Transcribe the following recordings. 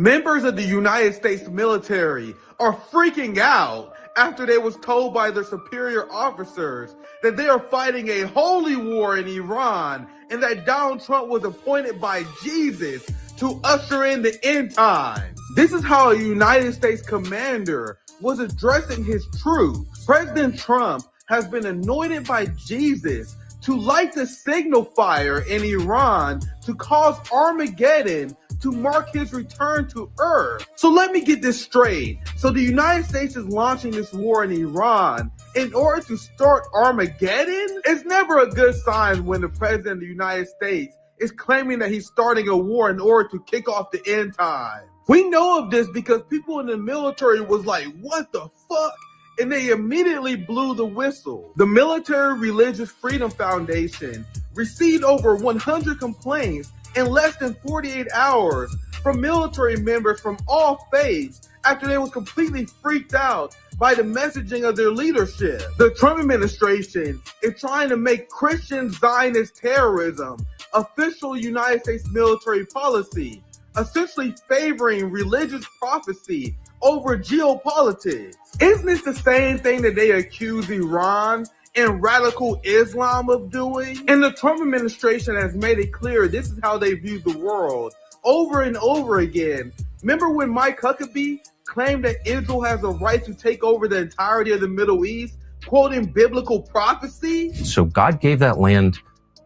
Members of the United States military are freaking out after they was told by their superior officers that they are fighting a holy war in Iran and that Donald Trump was appointed by Jesus to usher in the end times. This is how a United States commander was addressing his troops. President Trump has been anointed by Jesus to light the signal fire in Iran to cause Armageddon to mark his return to Earth. So let me get this straight. So the United States is launching this war in Iran in order to start Armageddon? It's never a good sign when the president of the United States is claiming that he's starting a war in order to kick off the end time. We know of this because people in the military was like, what the fuck? And they immediately blew the whistle. The Military Religious Freedom Foundation received over 100 complaints in less than 48 hours from military members from all faiths after they were completely freaked out by the messaging of their leadership. The Trump administration is trying to make Christian Zionist terrorism official United States military policy, essentially favoring religious prophecy over geopolitics. Isn't this the same thing that they accuse Iran and radical Islam of doing? And the Trump administration has made it clear this is how they view the world over and over again. Remember when Mike Huckabee claimed that Israel has a right to take over the entirety of the Middle East, quoting biblical prophecy? So God gave that land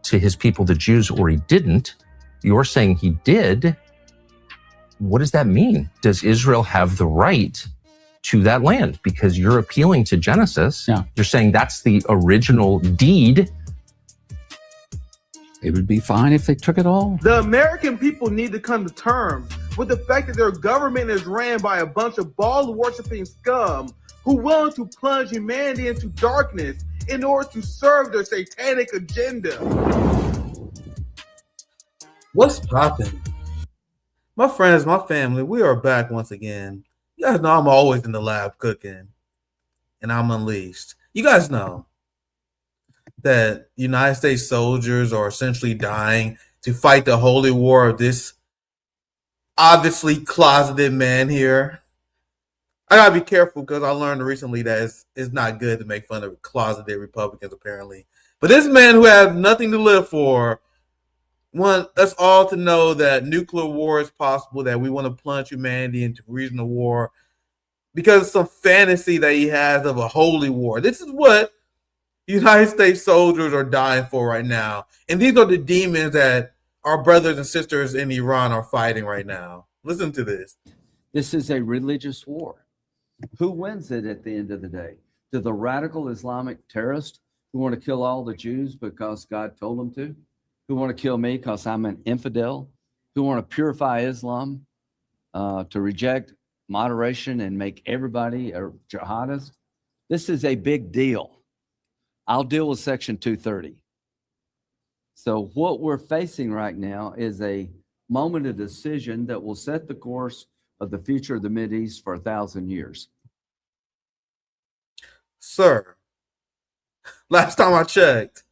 to his people, the Jews, or he didn't. You're saying he did. What does that mean? Does Israel have the right to that land? Because you're appealing to Genesis. Yeah. You're saying that's the original deed. It would be fine if they took it all. The American people need to come to terms with the fact that their government is ran by a bunch of Baal-worshipping scum who willing to plunge humanity into darkness in order to serve their satanic agenda. What's poppin'? My friends, my family, we are back once again. You guys know I'm always in the lab cooking, and I'm unleashed. You guys know that United States soldiers are essentially dying to fight the holy war of this obviously closeted man here. I gotta be careful because I learned recently that it's not good to make fun of closeted Republicans, apparently. But this man who has nothing to live for want us all to know that nuclear war is possible, that we want to plunge humanity into regional war because of some fantasy that he has of a holy war. This is what United States soldiers are dying for right now. And these are the demons that our brothers and sisters in Iran are fighting right now. Listen to this. This is a religious war. Who wins it at the end of the day? Do the radical Islamic terrorists who want to kill all the Jews because God told them to? Who want to kill me because I'm an infidel? Who want to purify Islam, to reject moderation and make everybody a jihadist? This is a big deal. I'll deal with Section 230. So what we're facing right now is a moment of decision that will set the course of the future of the Mideast for 1,000 years. Sir, last time I checked,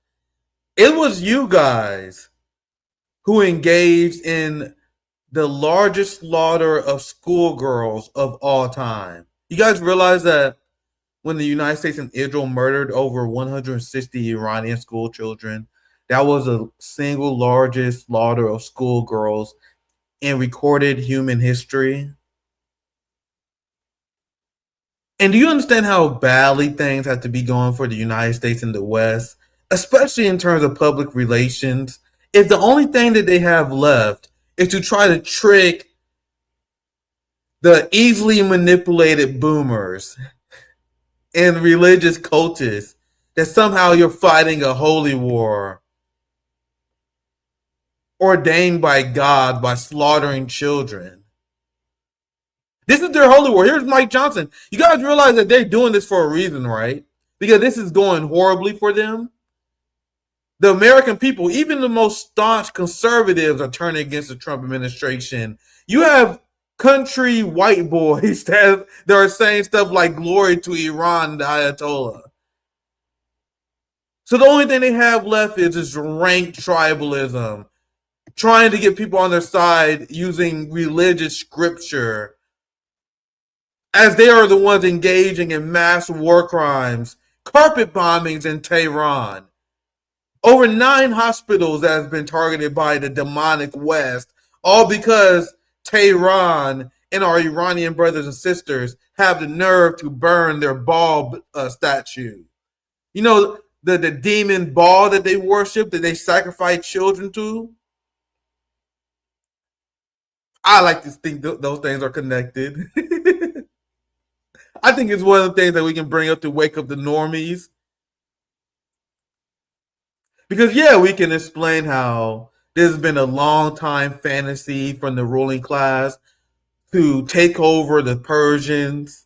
it was you guys who engaged in the largest slaughter of schoolgirls of all time. You guys realize that when the United States and Israel murdered over 160 Iranian school children, that was the single largest slaughter of schoolgirls in recorded human history? And do you understand how badly things have to be going for the United States and the West, especially in terms of public relations, if the only thing that they have left is to try to trick the easily manipulated boomers and religious cultists that somehow you're fighting a holy war ordained by God by slaughtering children? This is their holy war. Here's Mike Johnson. You guys realize that they're doing this for a reason, right? Because this is going horribly for them. The American people, even the most staunch conservatives, are turning against the Trump administration. You have country white boys that are saying stuff like glory to Iran and the Ayatollah. So the only thing they have left is this rank tribalism. trying to get people on their side using religious scripture, as they are the ones engaging in mass war crimes, carpet bombings in Tehran. Over 9 hospitals that have been targeted by the demonic West, all because Tehran and our Iranian brothers and sisters have the nerve to burn their Baal statue. You know, the demon Baal that they worship, that they sacrifice children to? I like to think those things are connected. I think it's one of the things that we can bring up to wake up the normies. Because, yeah, we can explain how there's been a long time fantasy from the ruling class to take over the Persians,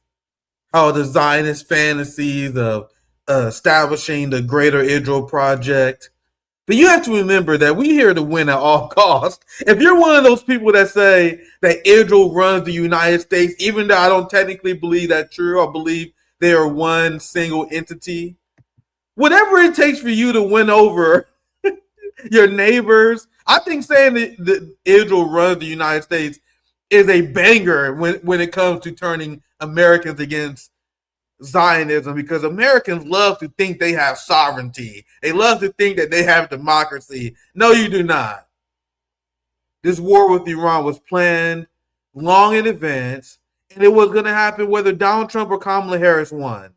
how the Zionist fantasies of establishing the Greater Israel Project. But you have to remember that we're here to win at all costs. If you're one of those people that say that Israel runs the United States, even though I don't technically believe that's true, I believe they are one single entity. Whatever it takes for you to win over your neighbors, I think saying that Israel runs the United States is a banger when it comes to turning Americans against Zionism, because Americans love to think they have sovereignty. They love to think that they have democracy. No, you do not. This war with Iran was planned long in advance, and it was going to happen whether Donald Trump or Kamala Harris won.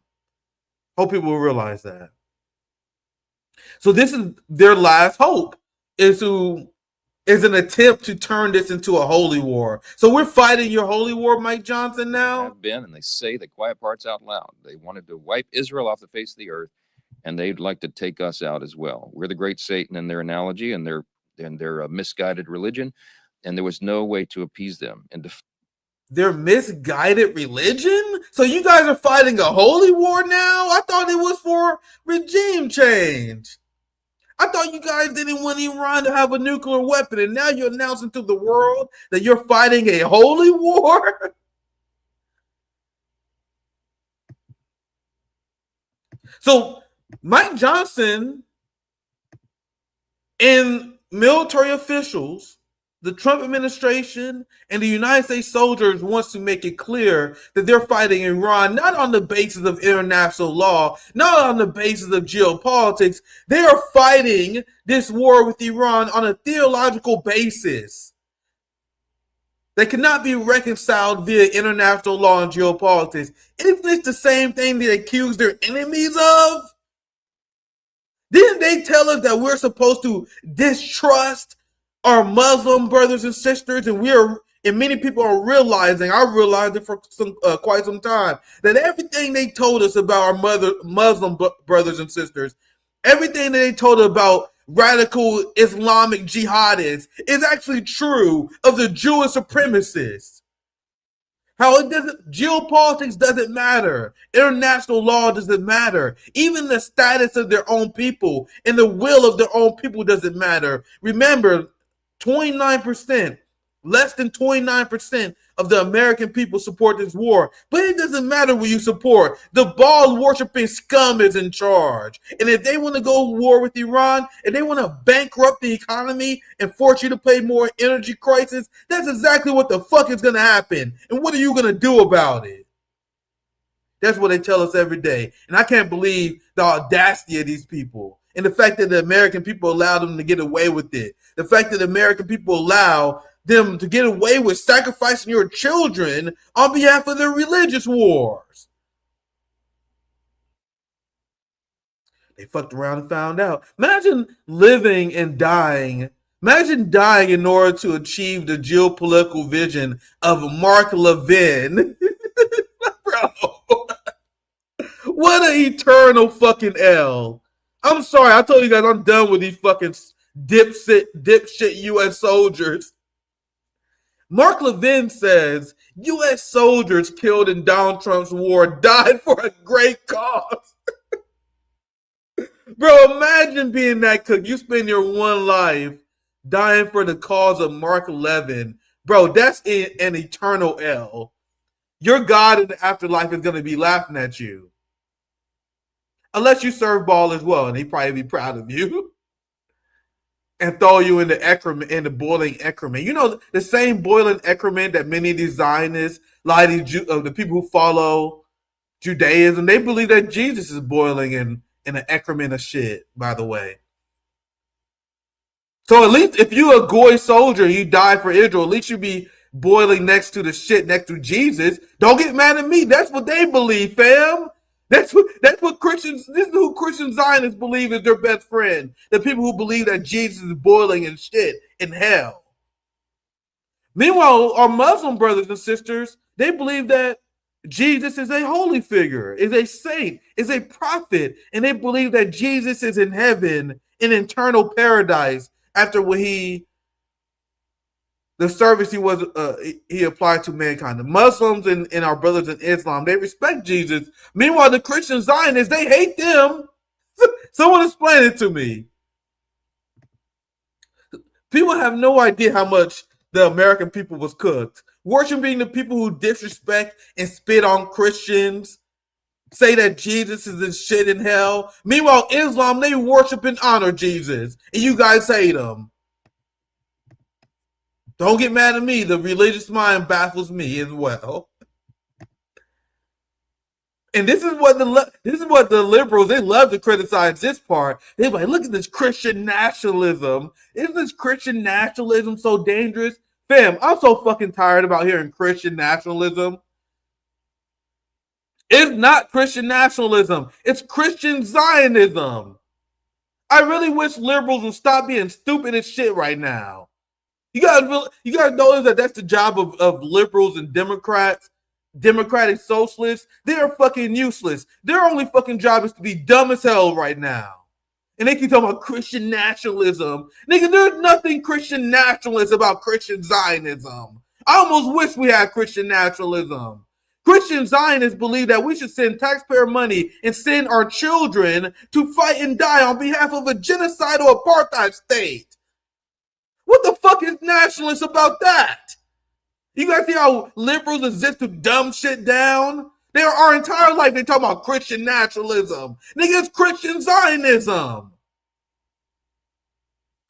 Hope people will realize that. So this is their last hope, is an attempt to turn this into a holy war. So we're fighting your holy war, Mike Johnson, now? Have been, and they say the quiet parts out loud. They wanted to wipe Israel off the face of the earth, and they'd like to take us out as well. We're the great Satan in their analogy and their misguided religion, and there was no way to appease them. And their misguided religion? So you guys are fighting a holy war now? I thought it was for regime change. I thought you guys didn't want Iran to have a nuclear weapon, and now you're announcing to the world that you're fighting a holy war? So Mike Johnson and military officials, the Trump administration, and the United States soldiers wants to make it clear that they're fighting Iran not on the basis of international law, not on the basis of geopolitics. They are fighting this war with Iran on a theological basis that cannot be reconciled via international law and geopolitics. Isn't this the same thing they accuse their enemies of? Didn't they tell us that we're supposed to distrust our Muslim brothers and sisters, and many people are realizing, I realized it for quite some time, that everything they told us about our Muslim brothers and sisters, everything that they told us about radical Islamic jihadists is actually true of the Jewish supremacists. How geopolitics doesn't matter. International law doesn't matter. Even the status of their own people and the will of their own people doesn't matter. Remember, 29%, less than 29% of the American people support this war. But it doesn't matter what you support. The Baal worshiping scum is in charge. And if they want to go to war with Iran, and they want to bankrupt the economy and force you to pay more energy crisis, that's exactly what the fuck is going to happen. And what are you going to do about it? That's what they tell us every day. And I can't believe the audacity of these people. And the fact that the American people allow them to get away with it. The fact that the American people allow them to get away with sacrificing your children on behalf of their religious wars. They fucked around and found out. Imagine living and dying. Imagine dying in order to achieve the geopolitical vision of Mark Levin. Bro. What an eternal fucking L. I'm sorry, I told you guys I'm done with these fucking dipshit U.S. soldiers. Mark Levin says U.S. soldiers killed in Donald Trump's war died for a great cause. Bro, imagine being that cook. You spend your one life dying for the cause of Mark Levin. Bro, that's an eternal L. Your God in the afterlife is going to be laughing at you. Unless you serve ball as well, and he'd probably be proud of you. and throw you in the excrement, in the boiling excrement. You know, the same boiling excrement that many of these Zionists, a lot of these the people who follow Judaism, they believe that Jesus is boiling in an excrement of shit, by the way. So at least if you're a Goy soldier and you die for Israel, at least you be boiling next to the shit next to Jesus. Don't get mad at me. That's what they believe, fam. That's what Christians, this is who Christian Zionists believe is their best friend. The people who believe that Jesus is boiling in shit in hell. Meanwhile, our Muslim brothers and sisters, they believe that Jesus is a holy figure, is a saint, is a prophet, and they believe that Jesus is in heaven, in eternal paradise, after what the service he applied to mankind. The Muslims and our brothers in Islam, they respect Jesus. Meanwhile, the Christian Zionists, they hate them. Someone explain it to me. People have no idea how much the American people was cooked. Worshiping the people who disrespect and spit on Christians, say that Jesus is in shit in hell. Meanwhile, Islam, they worship and honor Jesus, and you guys hate him. Don't get mad at me. The religious mind baffles me as well. And this is what the liberals, they love to criticize this part. They're like, look at this Christian nationalism. Isn't this Christian nationalism so dangerous? Fam, I'm so fucking tired about hearing Christian nationalism. It's not Christian nationalism. It's Christian Zionism. I really wish liberals would stop being stupid as shit right now. You gotta notice that that's the job of liberals and Democrats, democratic socialists. They're fucking useless. Their only fucking job is to be dumb as hell right now. And they keep talking about Christian nationalism. Nigga, there's nothing Christian nationalist about Christian Zionism. I almost wish we had Christian nationalism. Christian Zionists believe that we should send taxpayer money and send our children to fight and die on behalf of a genocidal apartheid state. What the fuck is nationalist about that? You guys see how liberals exist to dumb shit down? Our entire life they talk about Christian nationalism. Nigga, it's Christian Zionism.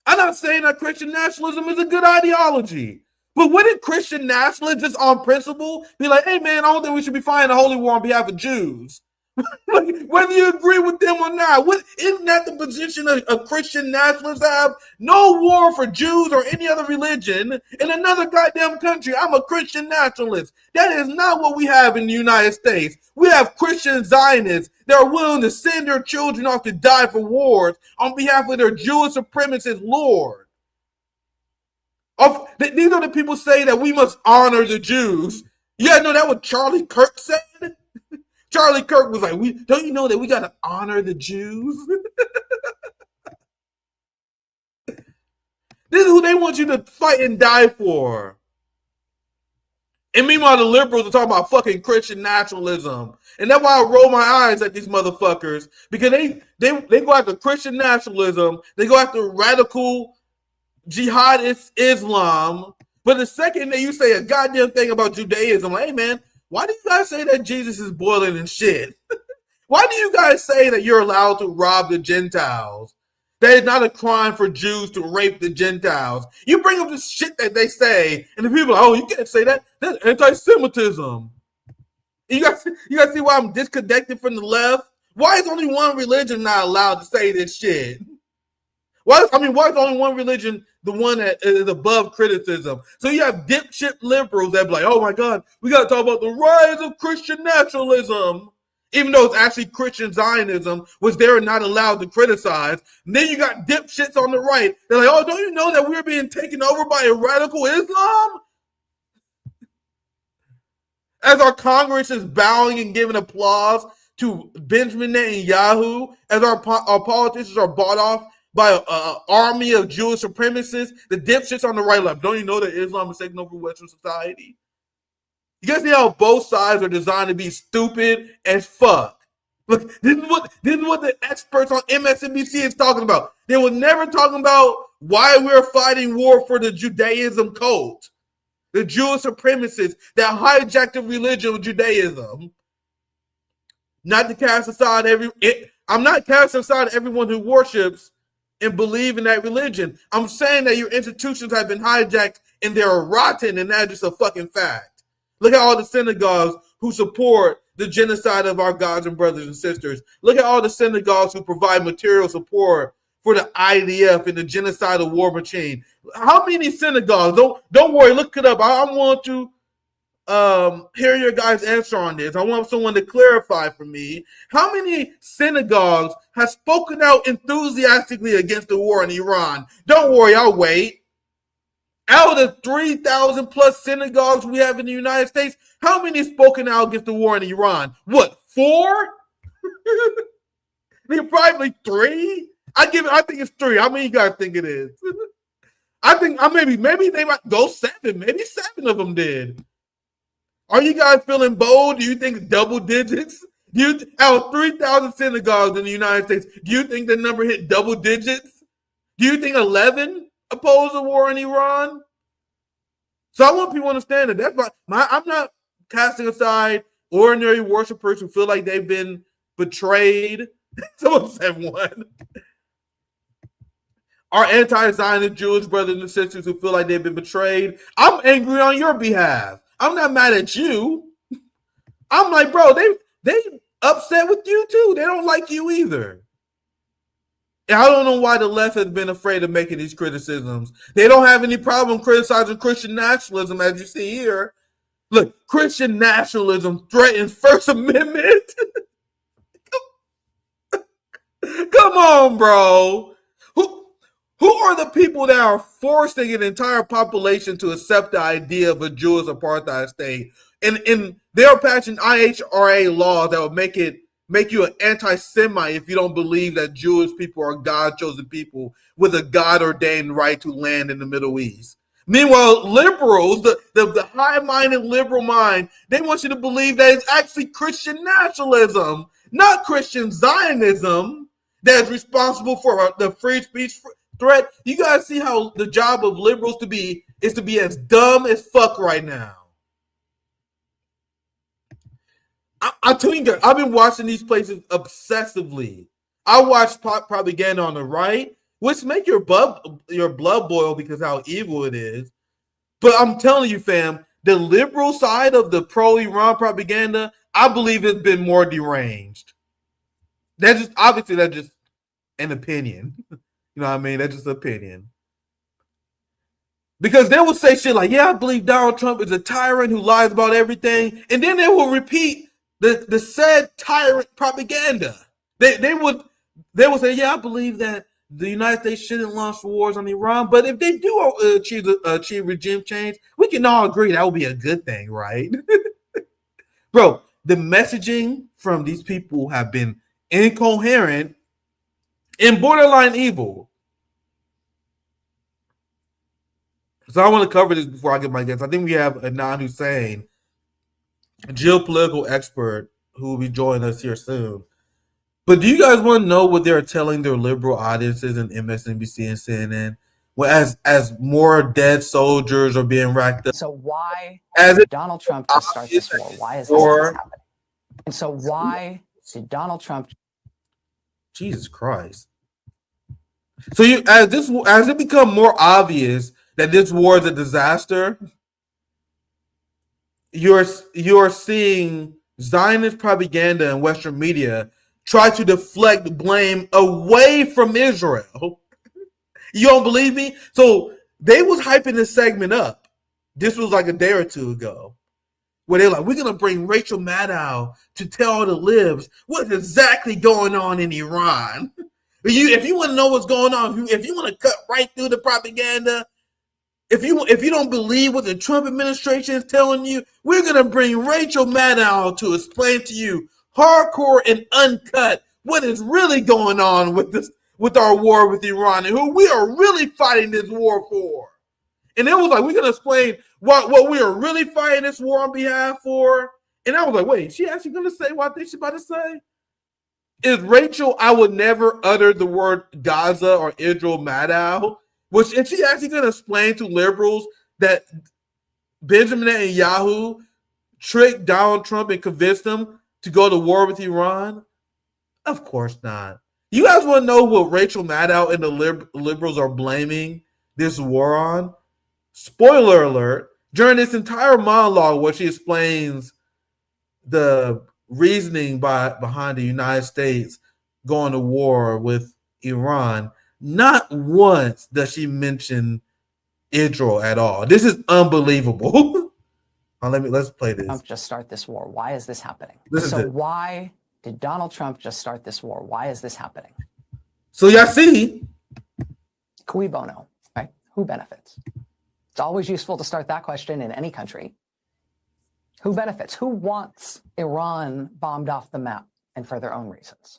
I'm not saying that Christian nationalism is a good ideology. But wouldn't Christian nationalists just on principle be like, hey man, I don't think we should be fighting a holy war on behalf of Jews? Whether you agree with them or not, isn't that the position of Christian nationalists have? No war for Jews or any other religion in another goddamn country. I'm a Christian nationalist. That is not what we have in the United States. We have Christian Zionists that are willing to send their children off to die for wars on behalf of their Jewish supremacist lord. These are the people saying that we must honor the Jews. Yeah, no, that's what Charlie Kirk said. Charlie Kirk was like, don't you know that we got to honor the Jews? This is who they want you to fight and die for. And meanwhile, the liberals are talking about fucking Christian nationalism. And that's why I roll my eyes at these motherfuckers. Because they go after Christian nationalism. They go after radical jihadist Islam. But the second that you say a goddamn thing about Judaism, like, hey man, why do you guys say that Jesus is boiling in shit? Why do you guys say that you're allowed to rob the Gentiles? That it's not a crime for Jews to rape the Gentiles. You bring up this shit that they say, and the people are like, oh, you can't say that. That's anti-Semitism. You guys see why I'm disconnected from the left? Why is only one religion not allowed to say this shit? Why is only one religion the one that is above criticism? So you have dipshit liberals that be like, oh my God, we got to talk about the rise of Christian nationalism. Even though it's actually Christian Zionism, which they're not allowed to criticize. And then you got dipshits on the right. They're like, oh, don't you know that we're being taken over by a radical Islam? As our Congress is bowing and giving applause to Benjamin Netanyahu, as our politicians are bought off by an army of Jewish supremacists, the dipshits on the right left. Don't you know that Islam is taking over Western society? You guys see how both sides are designed to be stupid as fuck. Look, this is what the experts on MSNBC is talking about. They were never talking about why we're fighting war for the Judaism cult, the Jewish supremacists that hijacked the religion of Judaism. Not to cast aside I'm not casting aside everyone who worships and believe in that religion. I'm saying that your institutions have been hijacked and they're rotten, and that's just a fucking fact. Look at all the synagogues who support the genocide of our gods and brothers and sisters. Look at all the synagogues who provide material support for the IDF and the genocidal war machine. How many synagogues? Don't worry, look it up. I want to hear your guys' answer on this. I want someone to clarify for me. How many synagogues have spoken out enthusiastically against the war in Iran? Don't worry, I'll wait. Out of the 3,000 plus synagogues we have in the United States, how many have spoken out against the war in Iran? What, 4? They're probably 3. I think it's 3. How many you guys think it is? I think maybe they might go 7. Maybe 7 of them did. Are you guys feeling bold? Do you think double digits? Out of 3,000 synagogues in the United States, do you think the number hit double digits? Do you think 11 oppose the war in Iran? So I want people to understand that that's I'm not casting aside ordinary worshipers who feel like they've been betrayed. Someone said 1. Our anti-Zionist Jewish brothers and sisters who feel like they've been betrayed. I'm angry on your behalf. I'm not mad at you. I'm like, bro, they upset with you too. They don't like you either. And I don't know why the left has been afraid of making these criticisms. They don't have any problem criticizing Christian nationalism, as you see here. Look, Christian nationalism threatens First Amendment. Come on, bro. Who are the people that are forcing an entire population to accept the idea of a Jewish apartheid state? And they're passing IHRA laws that would make you an anti-Semite if you don't believe that Jewish people are God-chosen people with a God-ordained right to land in the Middle East. Meanwhile, liberals, the high-minded liberal mind, they want you to believe that it's actually Christian nationalism, not Christian Zionism, that is responsible for the free speech threat. You guys see how the job of liberals is to be as dumb as fuck right now. I tell you guys, I've been watching these places obsessively. I watch propaganda on the right, which make your blood boil because how evil it is. But I'm telling you, fam, the liberal side of the pro-Iran propaganda, I believe it's been more deranged. That's just an opinion. You know what I mean? That's just an opinion. Because they will say shit like, yeah, I believe Donald Trump is a tyrant who lies about everything. And then they will repeat the said tyrant propaganda. They would say, yeah, I believe that the United States shouldn't launch wars on Iran. But if they do achieve regime change, we can all agree that would be a good thing, right? Bro, the messaging from these people have been incoherent and borderline evil. So I want to cover this before I get my guess. I think we have Adnan Husain, a geopolitical expert, who will be joining us here soon. But do you guys want to know what they're telling their liberal audiences in MSNBC and CNN? Well, as more dead soldiers are being racked up. So why As did Donald Trump just start this war? Why is this happening? And so why did Donald Trump? Jesus Christ! So as it become more obvious that this war is a disaster, you're seeing Zionist propaganda and Western media try to deflect blame away from Israel. You don't believe me? So they was hyping this segment up. This was like a day or two ago, where they're like, we're gonna bring Rachel Maddow to tell all the libs what's exactly going on in Iran. If you want to know what's going on, if you want to cut right through the propaganda, if you don't believe what the Trump administration is telling you, we're gonna bring Rachel Maddow to explain to you hardcore and uncut what is really going on with our war with Iran and who we are really fighting this war for. And it was like, we're gonna explain what we are really fighting this war on behalf for. And I was like, wait, is she actually gonna say what I think she's about to say? Is Rachel, I would never utter the word Gaza or Israel Maddow? Is she actually going to explain to liberals that Benjamin Netanyahu tricked Donald Trump and convinced him to go to war with Iran? Of course not. You guys want to know what Rachel Maddow and the liberals are blaming this war on? Spoiler alert, during this entire monologue where she explains the reasoning behind the United States going to war with Iran, not once does she mention Israel at all. This is unbelievable. Let's play this. Trump just start this war? Why is this happening? So why did Donald Trump just start this war? Why is this happening? So y'all see, Cui bono, right? Who benefits? It's always useful to start that question in any country. Who benefits? Who wants Iran bombed off the map and for their own reasons?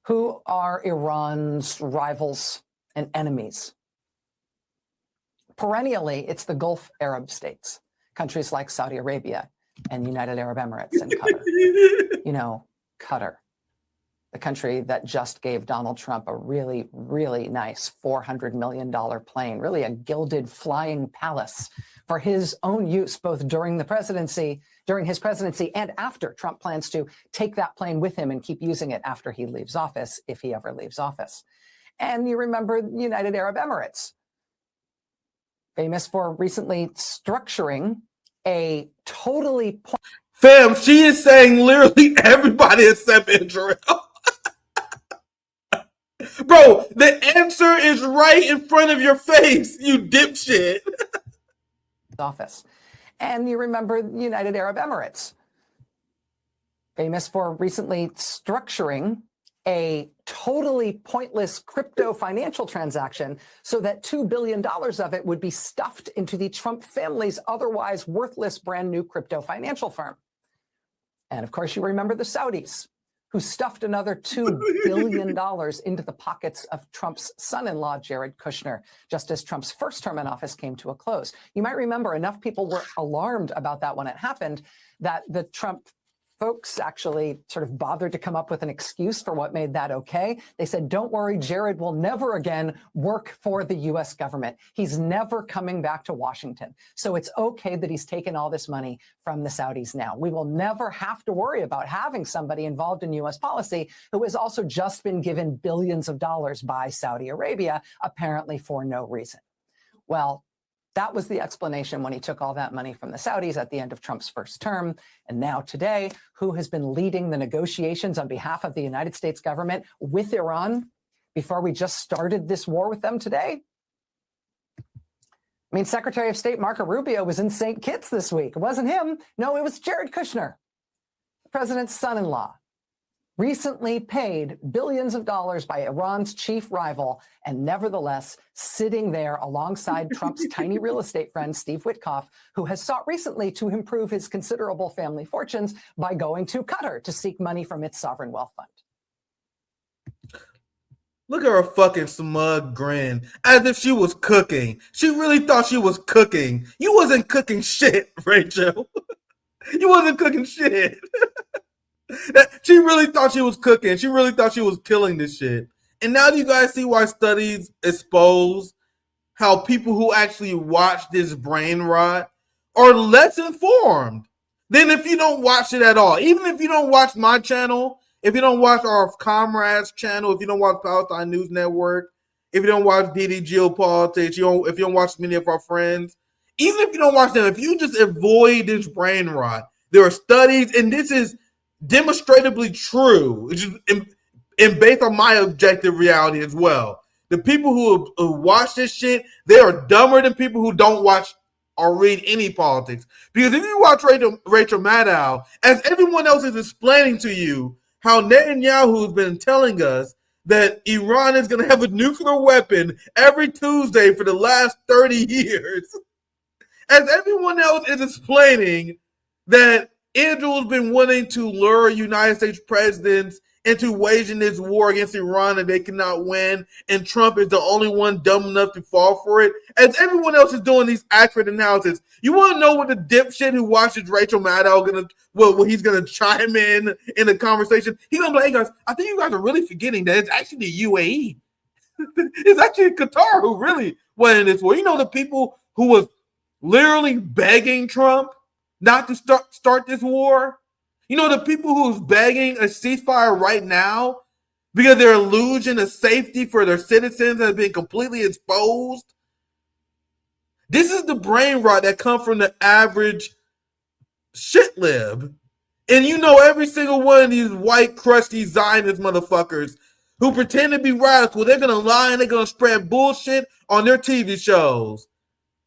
Who are Iran's rivals and enemies? Perennially, it's the Gulf Arab states, countries like Saudi Arabia and United Arab Emirates and Qatar. You know, Qatar, the country that just gave Donald Trump a really, really nice $400 million plane, really a gilded flying palace for his own use, both during his presidency and after. Trump plans to take that plane with him and keep using it after he leaves office, if he ever leaves office. And you remember United Arab Emirates, famous for recently structuring a totally... Fam, she is saying literally everybody except Israel. Bro, the answer is right in front of your face, you dipshit. Office. And you remember United Arab Emirates, famous for recently structuring a totally pointless crypto financial transaction so that $2 billion of it would be stuffed into the Trump family's otherwise worthless brand new crypto financial firm. And of course, you remember the Saudis, who stuffed another $2 billion into the pockets of Trump's son-in-law, Jared Kushner, just as Trump's first term in office came to a close. You might remember enough people were alarmed about that when it happened that the Trump folks actually sort of bothered to come up with an excuse for what made that okay. They said, don't worry, Jared will never again work for the US government. He's never coming back to Washington. So it's okay that he's taken all this money from the Saudis now. We will never have to worry about having somebody involved in US policy who has also just been given billions of dollars by Saudi Arabia, apparently for no reason. Well, that was the explanation when he took all that money from the Saudis at the end of Trump's first term. And now today, who has been leading the negotiations on behalf of the United States government with Iran before we just started this war with them today? I mean, Secretary of State Marco Rubio was in St. Kitts this week. It wasn't him. No, it was Jared Kushner, the president's son-in-law, recently paid billions of dollars by Iran's chief rival, and nevertheless sitting there alongside Trump's tiny real estate friend, Steve Witkoff, who has sought recently to improve his considerable family fortunes by going to Qatar to seek money from its sovereign wealth fund. Look at her fucking smug grin, as if she was cooking. She really thought she was cooking. You wasn't cooking shit, Rachel. You wasn't cooking shit. She really thought she was cooking. She really thought she was killing this shit. And now do you guys see why studies expose how people who actually watch this brain rot are less informed than if you don't watch it at all? Even if you don't watch my channel, if you don't watch our comrades channel, if you don't watch Palestine News Network, if you don't watch DD Geopolitics, if you don't watch many of our friends, even if you don't watch them, if you just avoid this brain rot, there are studies, and this is demonstrably true, and based on my objective reality as well. The people who watch this shit, they are dumber than people who don't watch or read any politics. Because if you watch Rachel Maddow, as everyone else is explaining to you how Netanyahu has been telling us that Iran is going to have a nuclear weapon every Tuesday for the last 30 years, as everyone else is explaining that Israel's been wanting to lure United States presidents into waging this war against Iran and they cannot win, and Trump is the only one dumb enough to fall for it. As everyone else is doing these accurate analysis, you want to know what the dipshit who watches Rachel Maddow what he's gonna chime in the conversation? He's gonna be like, hey guys, I think you guys are really forgetting that it's actually the UAE. It's actually Qatar who really went in this war. You know, the people who was literally begging Trump not to start this war. You know, the people who's begging a ceasefire right now, because their illusion of safety for their citizens has been completely exposed. This is the brain rot that comes from the average shit lib. And you know every single one of these white, crusty Zionist motherfuckers who pretend to be radical, they're going to lie and they're going to spread bullshit on their TV shows.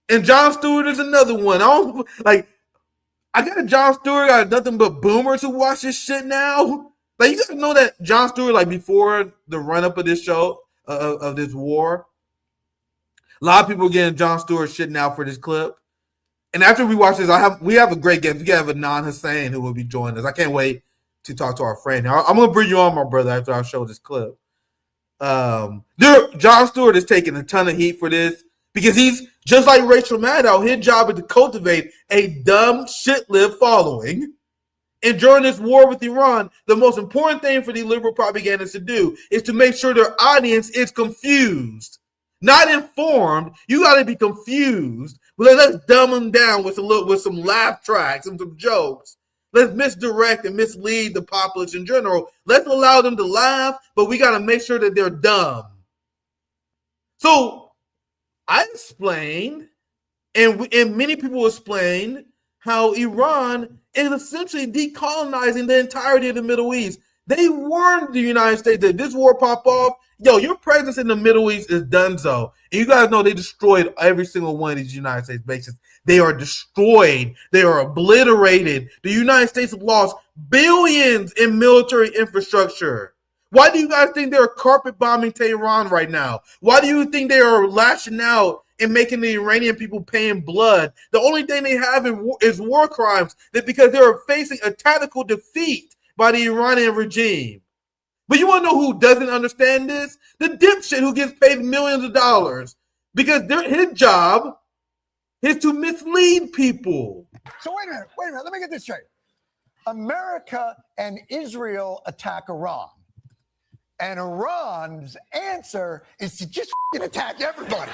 And Jon Stewart is another one. I got a Jon Stewart, got nothing but boomers who watch this shit now. Like, you guys know that Jon Stewart, like, before the run-up of this show, of this war, a lot of people are getting Jon Stewart shit now for this clip. And after we watch this, we have a great guest. We have Adnan Husain who will be joining us. I can't wait to talk to our friend. I'm going to bring you on, my brother, after I show this clip. Jon Stewart is taking a ton of heat for this because he's just like Rachel Maddow. His job is to cultivate a dumb shit-lived following. And during this war with Iran, the most important thing for the liberal propagandists to do is to make sure their audience is confused, not informed. You got to be confused. But let's dumb them down with some laugh tracks and some jokes. Let's misdirect and mislead the populace in general. Let's allow them to laugh, but we got to make sure that they're dumb. So I explained, and many people explained, how Iran is essentially decolonizing the entirety of the Middle East. They warned the United States that this war pop off, your presence in the Middle East is donezo. And you guys know they destroyed every single one of these United States bases. They are destroyed. They are obliterated. The United States have lost billions in military infrastructure. Why do you guys think they're carpet bombing Tehran right now? Why do you think they are lashing out and making the Iranian people pay in blood? The only thing they have is war crimes, that because they are facing a tactical defeat by the Iranian regime. But you want to know who doesn't understand this? The dipshit who gets paid millions of dollars, because his job is to mislead people. So wait a minute, let me get this straight. America and Israel attack Iran, and Iran's answer is to just attack everybody.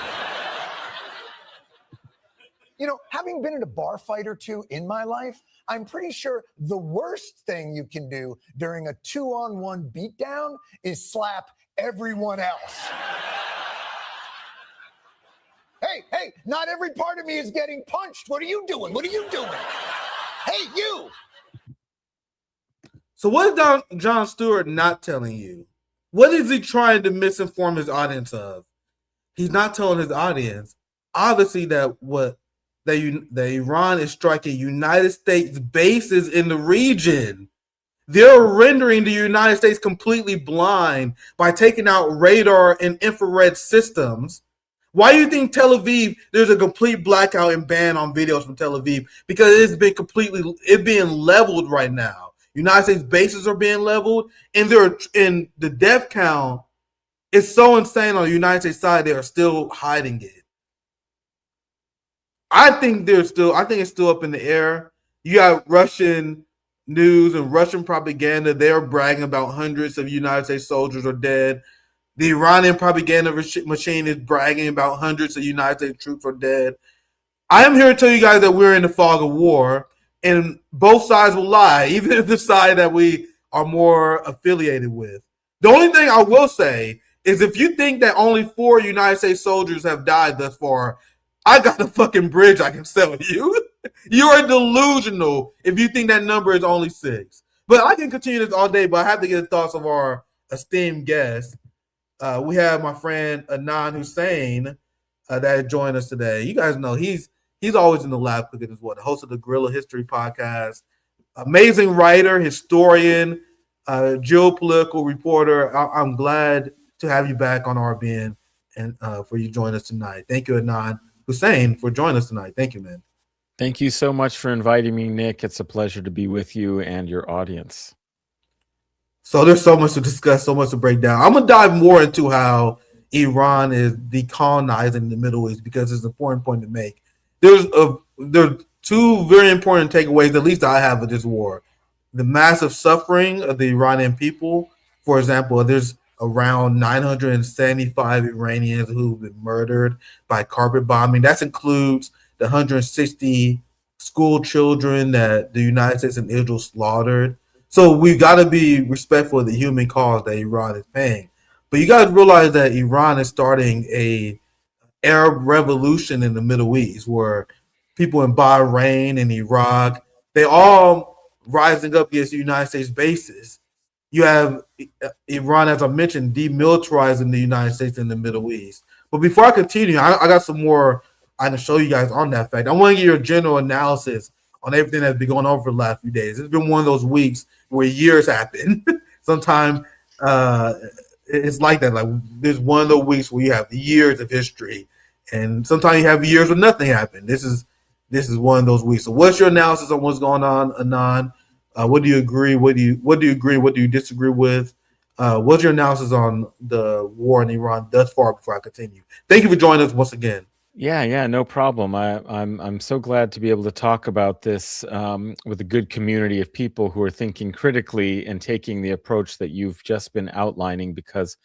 You know, having been in a bar fight or two in my life, I'm pretty sure the worst thing you can do during a 2-on-1 beatdown is slap everyone else. Hey, not every part of me is getting punched. What are you doing? Hey, you! So what is Jon Stewart not telling you? What is he trying to misinform his audience of? He's not telling his audience, obviously, that Iran is striking United States bases in the region. They're rendering the United States completely blind by taking out radar and infrared systems. Why do you think Tel Aviv, there's a complete blackout and ban on videos from Tel Aviv? Because it's being leveled right now. United States bases are being leveled, and the death count is so insane on the United States side, they are still hiding it. I think it's still up in the air. You got Russian news and Russian propaganda. They're bragging about hundreds of United States soldiers are dead. The Iranian propaganda machine is bragging about hundreds of United States troops are dead. I am here to tell you guys that we're in the fog of war, and both sides will lie, even if the side that we are more affiliated with. The only thing I will say is if you think that only 4 United States soldiers have died thus far, I got a fucking bridge I can sell you. You are delusional if you think that number is only 6. But I can continue this all day, but I have to get the thoughts of our esteemed guest. We have my friend Adnan Husain that joined us today. You guys know he's always in the lab cooking as well, the host of the Guerrilla History podcast. Amazing writer, historian, geopolitical reporter. I'm glad to have you back on RBN and for you joining us tonight. Thank you, Adnan Husain, for joining us tonight. Thank you, man. Thank you so much for inviting me, Nick. It's a pleasure to be with you and your audience. So there's so much to discuss, so much to break down. I'm going to dive more into how Iran is decolonizing the Middle East because it's an important point to make. There's 2 very important takeaways, at least I have, of this war. The massive suffering of the Iranian people. For example, there's around 975 Iranians who've been murdered by carpet bombing. That includes the 160 school children that the United States and Israel slaughtered. So we got to be respectful of the human cost that Iran is paying. But you guys realize that Iran is starting a Arab revolution in the Middle East, where people in Bahrain and Iraq, they all rising up against the United States bases. You have Iran, as I mentioned, demilitarizing the United States in the Middle East. But before I continue, I got some more I can show you guys on that fact. I want to get your general analysis on everything that's been going on for the last few days. It's been one of those weeks where years happen. Sometimes it's like that. Like there's one of those weeks where you have years of history, and sometimes you have years where nothing happened. This is one of those weeks. So, what's your analysis on what's going on, Anon? What do you agree? What do you agree? What do you disagree with? What's your analysis on the war in Iran thus far? Before I continue, thank you for joining us once again. Yeah, no problem. I'm so glad to be able to talk about this with a good community of people who are thinking critically and taking the approach that you've just been outlining, because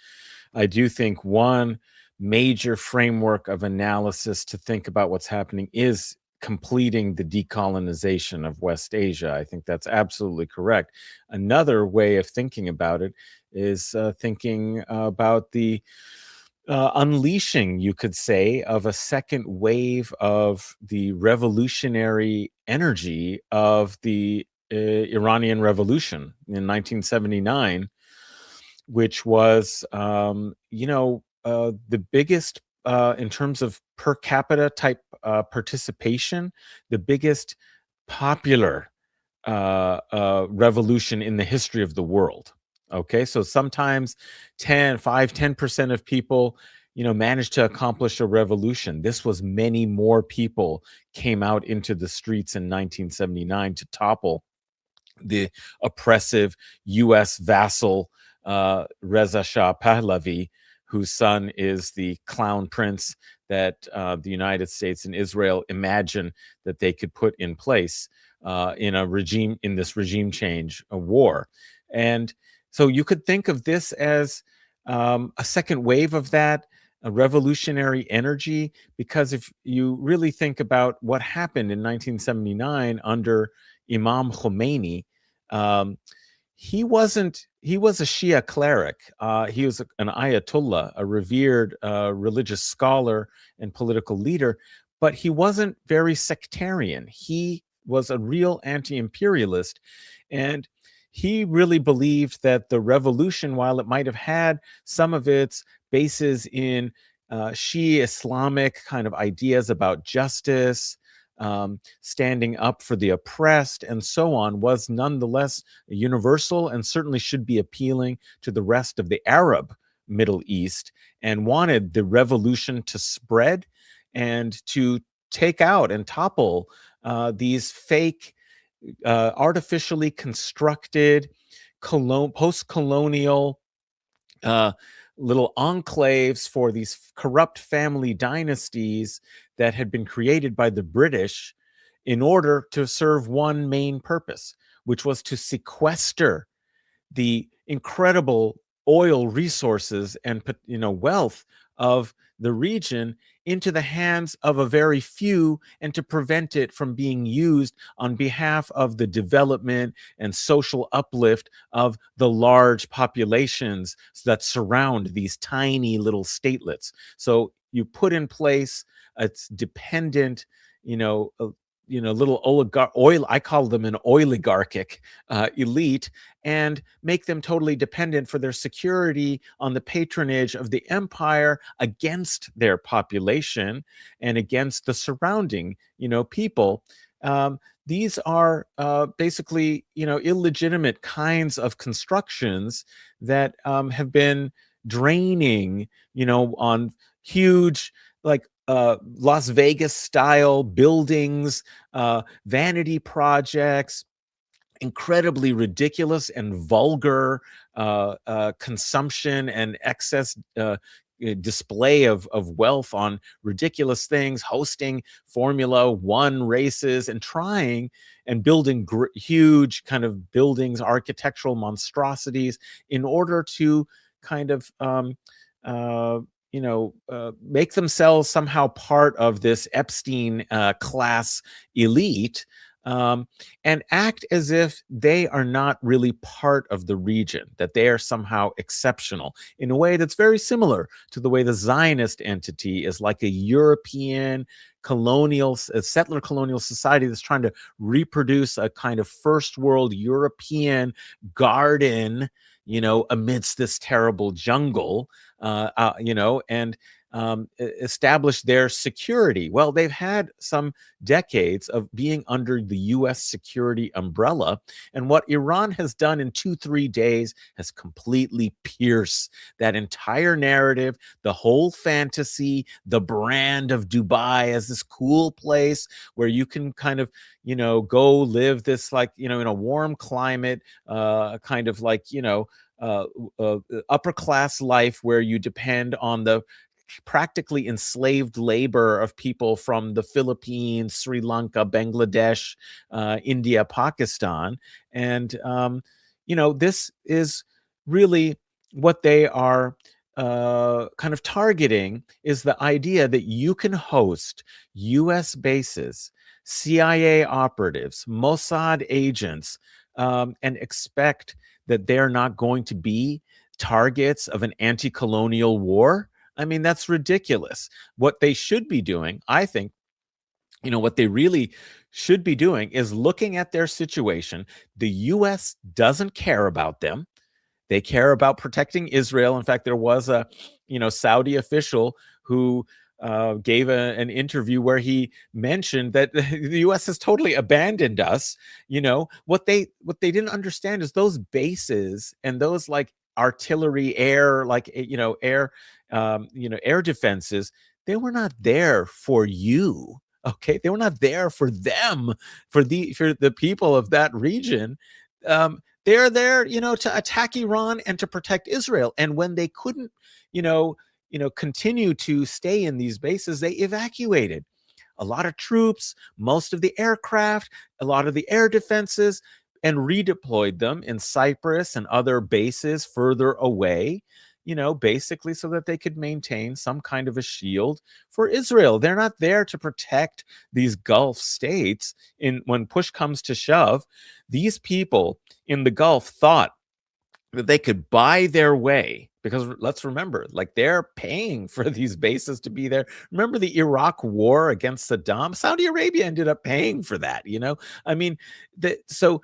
I do think one major framework of analysis to think about what's happening is completing the decolonization of West Asia. I think that's absolutely correct. Another way of thinking about it is thinking about the unleashing, you could say, of a second wave of the revolutionary energy of the Iranian Revolution in 1979, which was, the biggest in terms of per capita type participation, the biggest popular revolution in the history of the world. Okay, so sometimes 10% of people, manage to accomplish a revolution. This was many more people came out into the streets in 1979 to topple the oppressive U.S. vassal Reza Shah Pahlavi, whose son is the clown prince that the United States and Israel imagined that they could put in place in this regime change war. And so you could think of this as a second wave of that, a revolutionary energy, because if you really think about what happened in 1979 under Imam Khomeini, he was a Shia cleric. He was an Ayatollah, a revered religious scholar and political leader, but he wasn't very sectarian. He was a real anti-imperialist, and he really believed that the revolution, while it might have had some of its bases in Shia Islamic kind of ideas about justice, standing up for the oppressed, and so on, was nonetheless universal and certainly should be appealing to the rest of the Arab Middle East, and wanted the revolution to spread and to take out and topple these fake, artificially constructed, post-colonial little enclaves for these corrupt family dynasties that had been created by the British in order to serve one main purpose, which was to sequester the incredible oil resources and wealth of the region into the hands of a very few, and to prevent it from being used on behalf of the development and social uplift of the large populations that surround these tiny little statelets. So you put in place a dependent, little I call them an oligarchic elite, and make them totally dependent for their security on the patronage of the empire against their population and against the surrounding, people. These are basically, illegitimate kinds of constructions that have been draining, on huge, like Las Vegas style buildings, vanity projects, incredibly ridiculous and vulgar consumption and excess display of wealth on ridiculous things, hosting Formula One races, and trying and building huge kind of buildings, architectural monstrosities, in order to kind of make themselves somehow part of this Epstein class elite, and act as if they are not really part of the region, that they are somehow exceptional in a way that's very similar to the way the Zionist entity is like a European colonial, a settler colonial society that's trying to reproduce a kind of first world European garden, amidst this terrible jungle, and establish their security. Well, they've had some decades of being under the US security umbrella. And what Iran has done in 2-3 days has completely pierced that entire narrative, the whole fantasy, the brand of Dubai as this cool place where you can kind of, go live this in a warm climate, kind of upper class life where you depend on the practically enslaved labor of people from the Philippines, Sri Lanka, Bangladesh, India, Pakistan. And, this is really what they are kind of targeting, is the idea that you can host US bases, CIA operatives, Mossad agents, and expect that they're not going to be targets of an anti-colonial war. I mean, that's ridiculous. What they should be doing, I think, what they really should be doing is looking at their situation. The US doesn't care about them. They care about protecting Israel. In fact, there was a, Saudi official who gave an interview where he mentioned that the US has totally abandoned us. What they didn't understand is those bases and those artillery, air, air defenses, they were not there for you. Okay, they were not there for them, for the people of that region. They're there, to attack Iran and to protect Israel. And when they couldn't, continue to stay in these bases, they evacuated a lot of troops, most of the aircraft, a lot of the air defenses, and redeployed them in Cyprus and other bases further away, basically so that they could maintain some kind of a shield for Israel. They're not there to protect these Gulf states. When push comes to shove, these people in the Gulf thought that they could buy their way, because let's remember, they're paying for these bases to be there. Remember the Iraq war against Saddam? Saudi Arabia ended up paying for that, I mean, so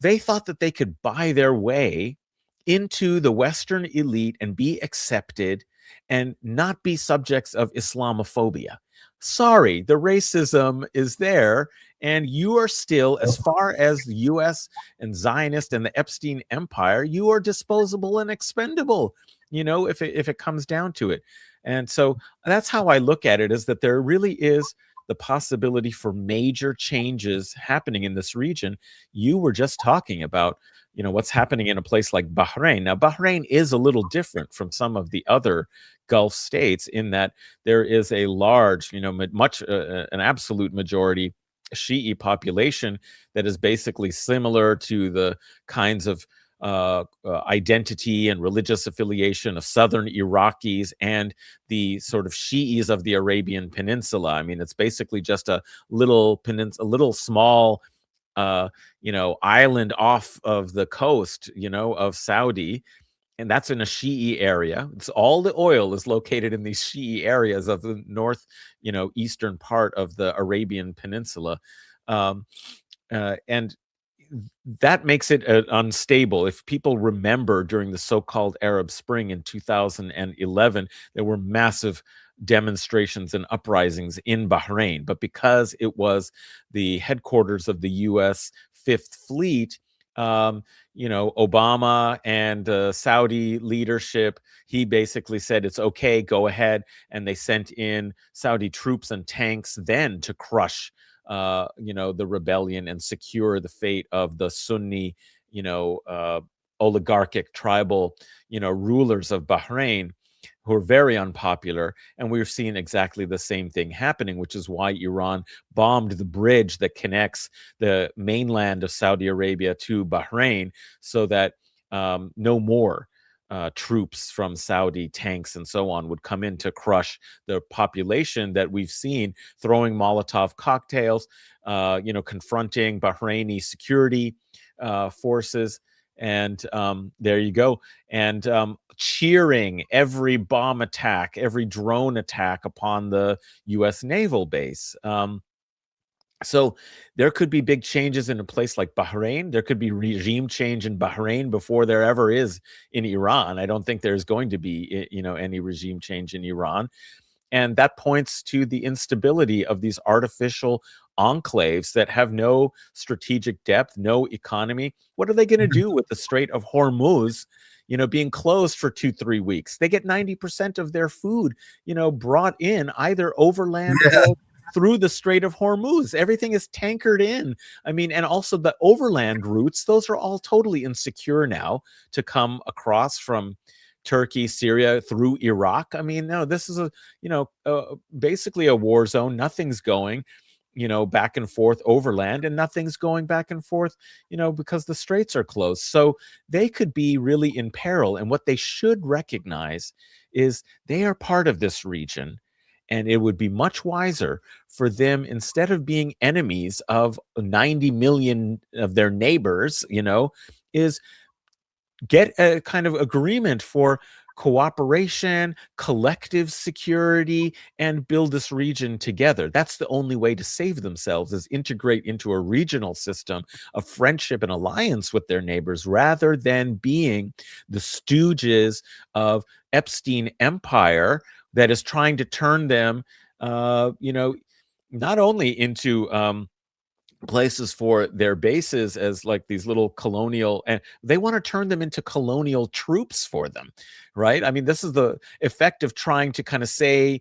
they thought that they could buy their way into the Western elite and be accepted and not be subjects of Islamophobia. Sorry, the racism is there, and you are still, as far as the US and Zionist and the Epstein Empire, you are disposable and expendable, if it comes down to it. And so that's how I look at it, is that there really is the possibility for major changes happening in this region. You were just talking about, what's happening in a place like Bahrain. Now, Bahrain is a little different from some of the other Gulf states in that there is a large, an absolute majority Shi'i population that is basically similar to the kinds of identity and religious affiliation of southern Iraqis and the sort of Shi'is of the Arabian Peninsula. I mean, it's basically just a little small island off of the coast, of Saudi, and that's in a Shi'i area. It's all the oil is located in these Shi'i areas of the north, eastern part of the Arabian Peninsula, and that makes it unstable. If people remember, during the so-called Arab Spring in 2011, there were massive demonstrations and uprisings in Bahrain, but because it was the headquarters of the U.S. Fifth Fleet, Obama and Saudi leadership, he basically said, it's okay, go ahead. And they sent in Saudi troops and tanks then to crush, the rebellion and secure the fate of the Sunni, oligarchic tribal, rulers of Bahrain, who are very unpopular. And we're seeing exactly the same thing happening, which is why Iran bombed the bridge that connects the mainland of Saudi Arabia to Bahrain, so that no more troops from Saudi, tanks and so on, would come in to crush the population that we've seen throwing Molotov cocktails, confronting Bahraini security forces. And there you go. And cheering every bomb attack, every drone attack upon the U.S. naval base. So there could be big changes in a place like Bahrain. There could be regime change in Bahrain before there ever is in Iran. I don't think there's going to be, any regime change in Iran. And that points to the instability of these artificial enclaves that have no strategic depth, no economy. What are they going to do with the Strait of Hormuz, being closed for 2-3 weeks? They get 90% of their food, brought in either overland or through the Strait of Hormuz. Everything is tankered in. I mean, and also the overland routes, those are all totally insecure now to come across from Turkey, Syria, through Iraq. I mean, no, this is basically a war zone. Nothing's going, back and forth overland, and nothing's going back and forth, because the straits are closed. So they could be really in peril. And what they should recognize is they are part of this region. And it would be much wiser for them, instead of being enemies of 90 million of their neighbors, is get a kind of agreement for cooperation, collective security, and build this region together. That's the only way to save themselves, is integrate into a regional system of friendship and alliance with their neighbors, rather than being the stooges of Epstein empire that is trying to turn them, not only into places for their bases as like these little colonial, and they want to turn them into colonial troops for them, right? I mean, this is the effect of trying to kind of say,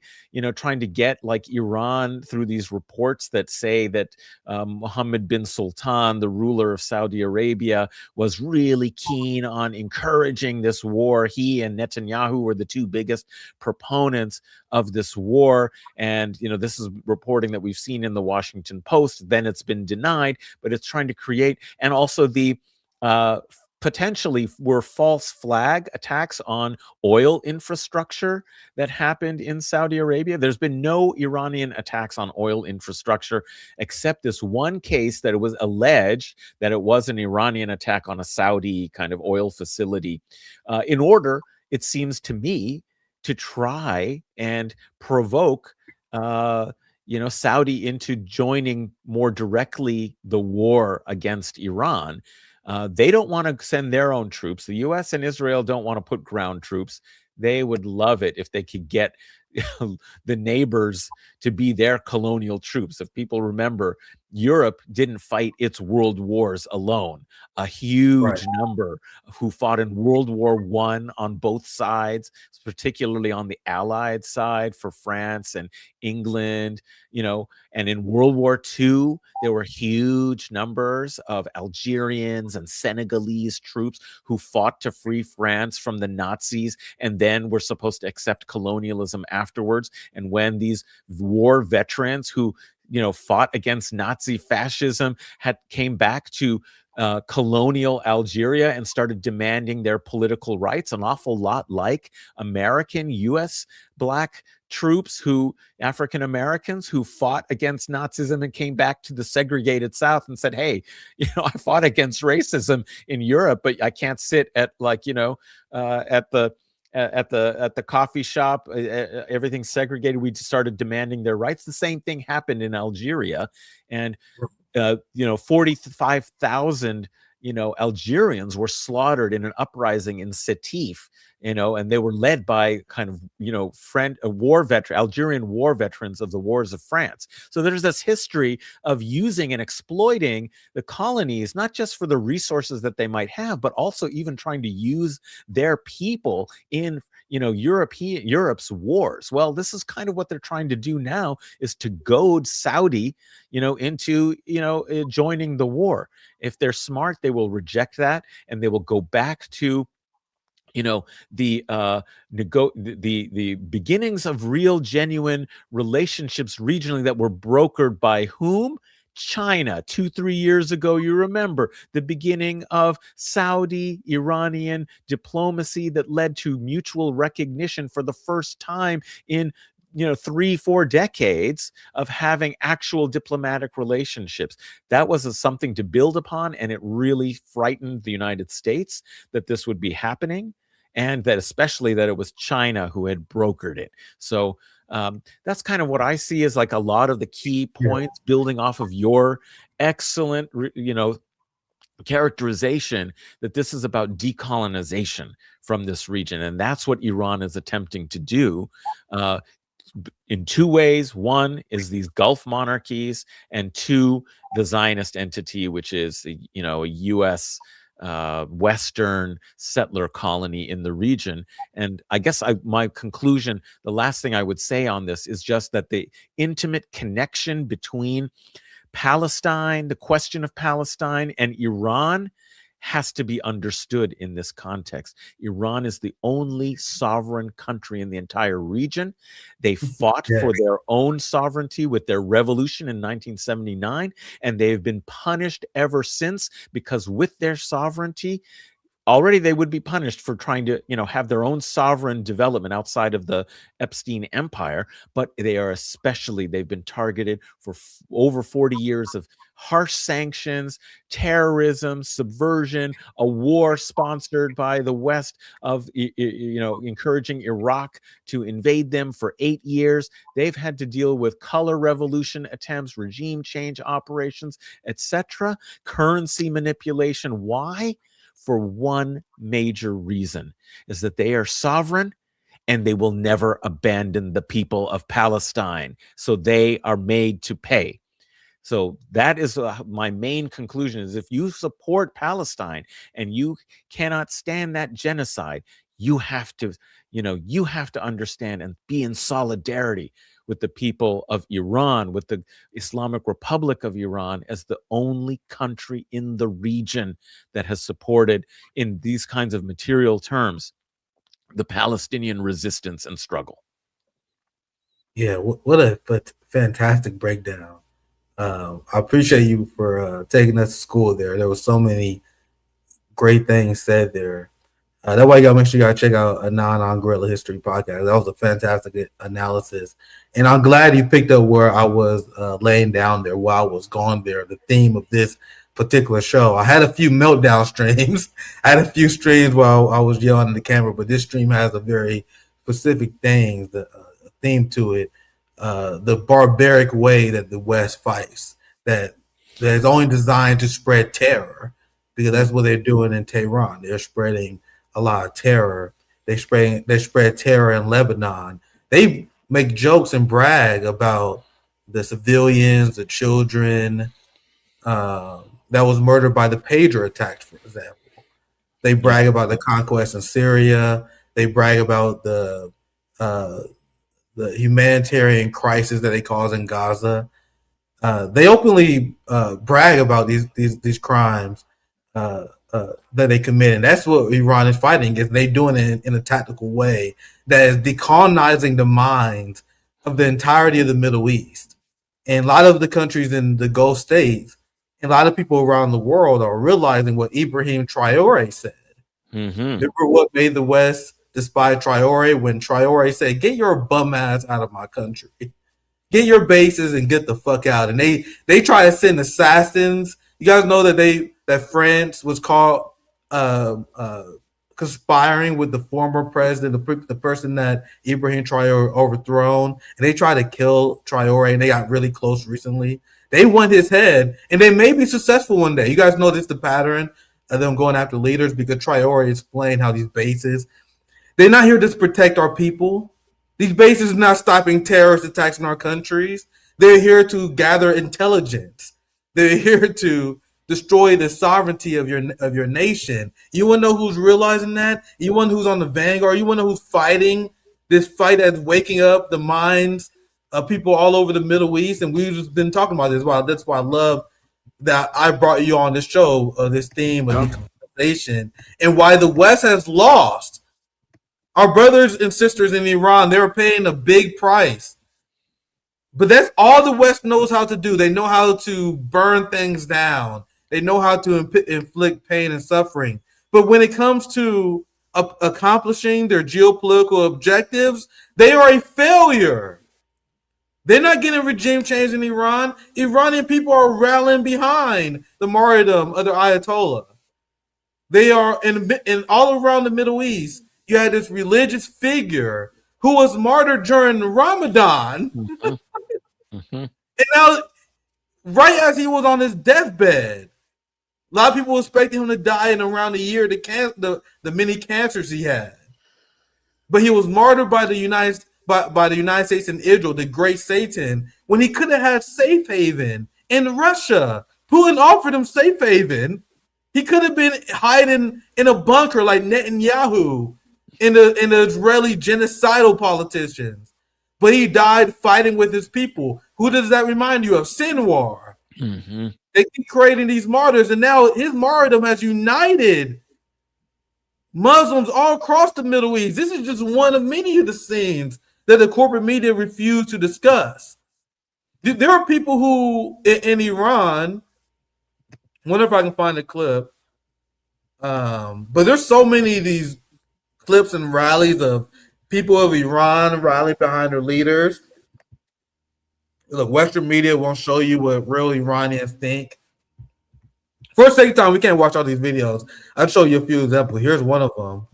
trying to get like Iran through these reports that say that Mohammed bin Sultan, the ruler of Saudi Arabia, was really keen on encouraging this war. He and Netanyahu were the two biggest proponents of this war. And, this is reporting that we've seen in the Washington Post. Then it's been denied, but it's trying to create, and also the potentially were false flag attacks on oil infrastructure that happened in Saudi Arabia. There's been no Iranian attacks on oil infrastructure, except this one case that it was alleged that it was an Iranian attack on a Saudi kind of oil facility, in order, it seems to me, to try and provoke Saudi into joining more directly the war against Iran. They don't want to send their own troops. The U.S. and Israel don't want to put ground troops. They would love it if they could get the neighbors to be their colonial troops. If people remember, Europe didn't fight its world wars alone. A huge number who fought in World War I on both sides, particularly on the Allied side for France and England, and in World War II, there were huge numbers of Algerians and Senegalese troops who fought to free France from the Nazis, and then were supposed to accept colonialism afterwards. And when these war veterans who fought against Nazi fascism came back to colonial Algeria and started demanding their political rights, an awful lot like American U.S. Black troops, African Americans who fought against Nazism and came back to the segregated South and said, hey, I fought against racism in Europe, but I can't sit at at the coffee shop, everything's segregated. We just started demanding their rights. The same thing happened in Algeria, and 45,000 Algerians were slaughtered in an uprising in Sétif, and they were led by kind of Algerian war veterans of the wars of France. So there's this history of using and exploiting the colonies, not just for the resources that they might have, but also even trying to use their people in Europe's wars. Well, this is kind of what they're trying to do now, is to goad Saudi, into joining the war. If they're smart, they will reject that, and they will go back to the beginnings of real, genuine relationships regionally that were brokered by whom? China 2-3 years ago. You remember the beginning of Saudi Iranian diplomacy that led to mutual recognition for the first time in 3-4 decades of having actual diplomatic relationships. That was something to build upon, and it really frightened the United States that this would be happening, and that especially that it was China who had brokered it. So that's kind of what I see as like a lot of the key points, building off of your excellent characterization that this is about decolonization from this region, and that's what Iran is attempting to do in two ways. One is these Gulf monarchies, and two, the Zionist entity, which is a U.S. Western settler colony in the region. And I guess my conclusion, the last thing I would say on this is just that the intimate connection between Palestine, the question of Palestine, and Iran has to be understood in this context. Iran is the only sovereign country in the entire region. They fought for their own sovereignty with their revolution in 1979, and they've been punished ever since, because with their sovereignty, already they would be punished for trying to, have their own sovereign development outside of the Epstein empire. But they've been targeted for over 40 years of harsh sanctions, terrorism, subversion, a war sponsored by the West of, encouraging Iraq to invade them for 8 years. They've had to deal with color revolution attempts, regime change operations, etc., currency manipulation. Why? For one major reason, is that they are sovereign and they will never abandon the people of Palestine. So they are made to pay. So that is my main conclusion, is if you support Palestine and you cannot stand that genocide, you have to understand and be in solidarity with the people of Iran, with the Islamic Republic of Iran, as the only country in the region that has supported, in these kinds of material terms, the Palestinian resistance and struggle. Yeah, what a fantastic breakdown. I appreciate you for taking us to school there. There were so many great things said there. That's why you gotta make sure you gotta check out Adnan on Guerrilla History podcast. That was a fantastic analysis, and I'm glad you picked up where I was laying down there while I was gone there. The theme of this particular show. I had a few meltdown streams. I had a few streams while I was yelling at the camera, but this stream has a very specific theme to it. The barbaric way that the West fights, that is only designed to spread terror, because that's what they're doing in Tehran. They're spreading a lot of terror. They spread terror in Lebanon. They make jokes and brag about the civilians, the children that was murdered by the pager attacks, for example. They brag about the conquest in Syria. They brag about the humanitarian crisis that they cause in Gaza. They openly brag about these crimes that they commit, and that's what Iran is fighting. Is they doing it in a tactical way that is decolonizing the minds of the entirety of the Middle East, and a lot of the countries in the Gulf states, and a lot of people around the world are realizing what Ibrahim Traore said. Mm-hmm. Remember what made the West despise Traore, when Traore said, "Get your bum ass out of my country, get your bases and get the fuck out." And they try to send assassins. You guys know that France was caught conspiring with the former president, the person that Ibrahim Traore overthrown, and they tried to kill Traore, and they got really close recently. They want his head, and they may be successful one day. You guys notice the pattern of them going after leaders, because Traore explained how these bases, they're not here to protect our people. These bases are not stopping terrorist attacks in our countries. They're here to gather intelligence. They're here to destroy the sovereignty of your nation. You want to know who's realizing that? You want to know who's on the vanguard? You want to know who's fighting this fight that's waking up the minds of people all over the Middle East? And we've just been talking about this. That's why I love that I brought you on this show, this theme of decolonization, and why the West has lost. Our brothers and sisters in Iran, they were paying a big price But that's all the West knows how to do. They know how to burn things down. They know how to inflict pain and suffering. But when it comes to accomplishing their geopolitical objectives, they are a failure. They're not getting regime change in Iran. Iranian people are rallying behind the martyrdom of the Ayatollah. They are in all around the Middle East. You had this religious figure who was martyred during Ramadan. And now, right as he was on his deathbed, a lot of people expected him to die in around a year the many cancers he had. But he was martyred by the United States and Israel, the great Satan, when he could have had safe haven in Russia. Putin offered him safe haven. He could have been hiding in a bunker like Netanyahu in the Israeli genocidal politicians. But he died fighting with his people. Who does that remind you of? Sinwar. Mm-hmm. They keep creating these martyrs, and now his martyrdom has united Muslims all across the Middle East. This is just one of many of the scenes that the corporate media refuse to discuss. There are people who in Iran, I wonder if I can find a clip, but there's so many of these clips and rallies of people of Iran rallying behind their leaders. Look, Western media won't show you what real Iranians think. For the sake of time, we can't watch all these videos. I'll show you a few examples. Here's one of them.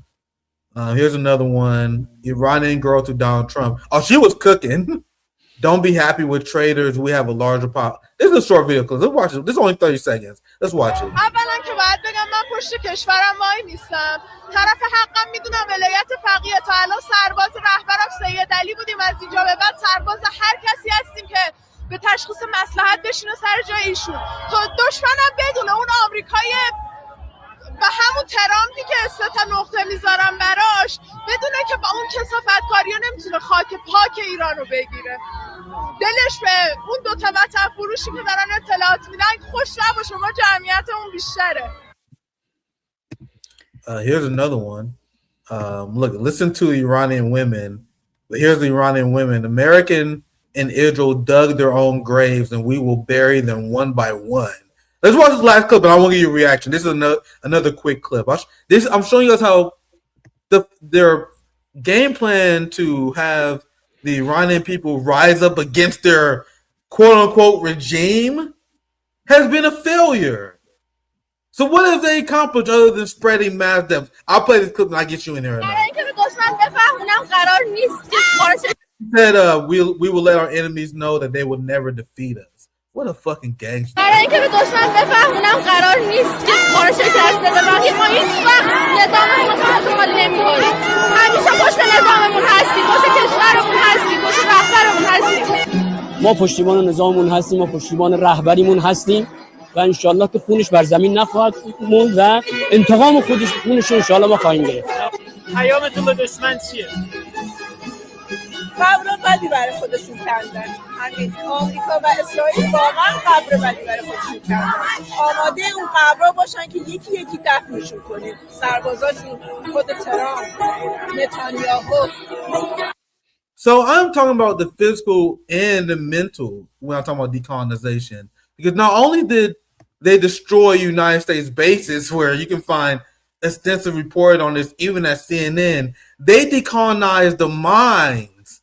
Here's another one. Iranian girl to Donald Trump. Oh, she was cooking. Don't be happy with traders. We have a larger pot. This is a short video. Let's watch it. This is only 30 seconds. Let's watch it. اولا که باید بگم من پشت کشورم وای نیستم. طرف حقم میدونم ولایت فقیه. تا الان سرباز رهبرم سید علی بودیم. از اینجا به بعد سرباز هر کسی هستیم که به تشخیص مصلحت بشینه سر جای ایشون. تو دشمنم بدونه اون آمریکای و همون ترامپی که 3 تا نقطه میذارم براش بدونه که با اون کثافتکاری نمیتونه خاک پاک ایران رو بگیره. دلش به اون 2 تا وطن فروشی که دارن اطلاعات میدن خوش نباشه. ما جمعیتمون بیشتره. Here's another one. Look, listen to Iranian women. But here's the Iranian women. American and Israel dug their own graves, and we will bury them one by one. Let's watch this last clip, and I want to give you a reaction. This is another quick clip. I'm showing you guys how their game plan to have the Iranian people rise up against their quote-unquote regime has been a failure. So what have they accomplished other than spreading mass death? I'll play this clip and I'll get you in here. He said we will let our enemies know that they will never defeat us. What a fucking gangster. ما پشتیبان نظاممون هستیم، ما پشتیبان رهبریمون هستیم و انشالله که خونش بر زمین نخواهد موند و انتقام خونش انشالله ما خواهیم گرفت. پیامتون به دشمن چیه؟ قبر بدی برای خودشون کردن. همین آمریکا و اسرائیل واقعا قبر بدی برای خودشون کردن. آماده اون قبرها باشن که یکی یکی دفنشون کنیم. سربازاشون، خود ترامپ، نتانیاهو. So I'm talking about the physical and the mental when I'm talking about decolonization. Because not only did they destroy United States bases where you can find extensive report on this, even at CNN, they decolonized the minds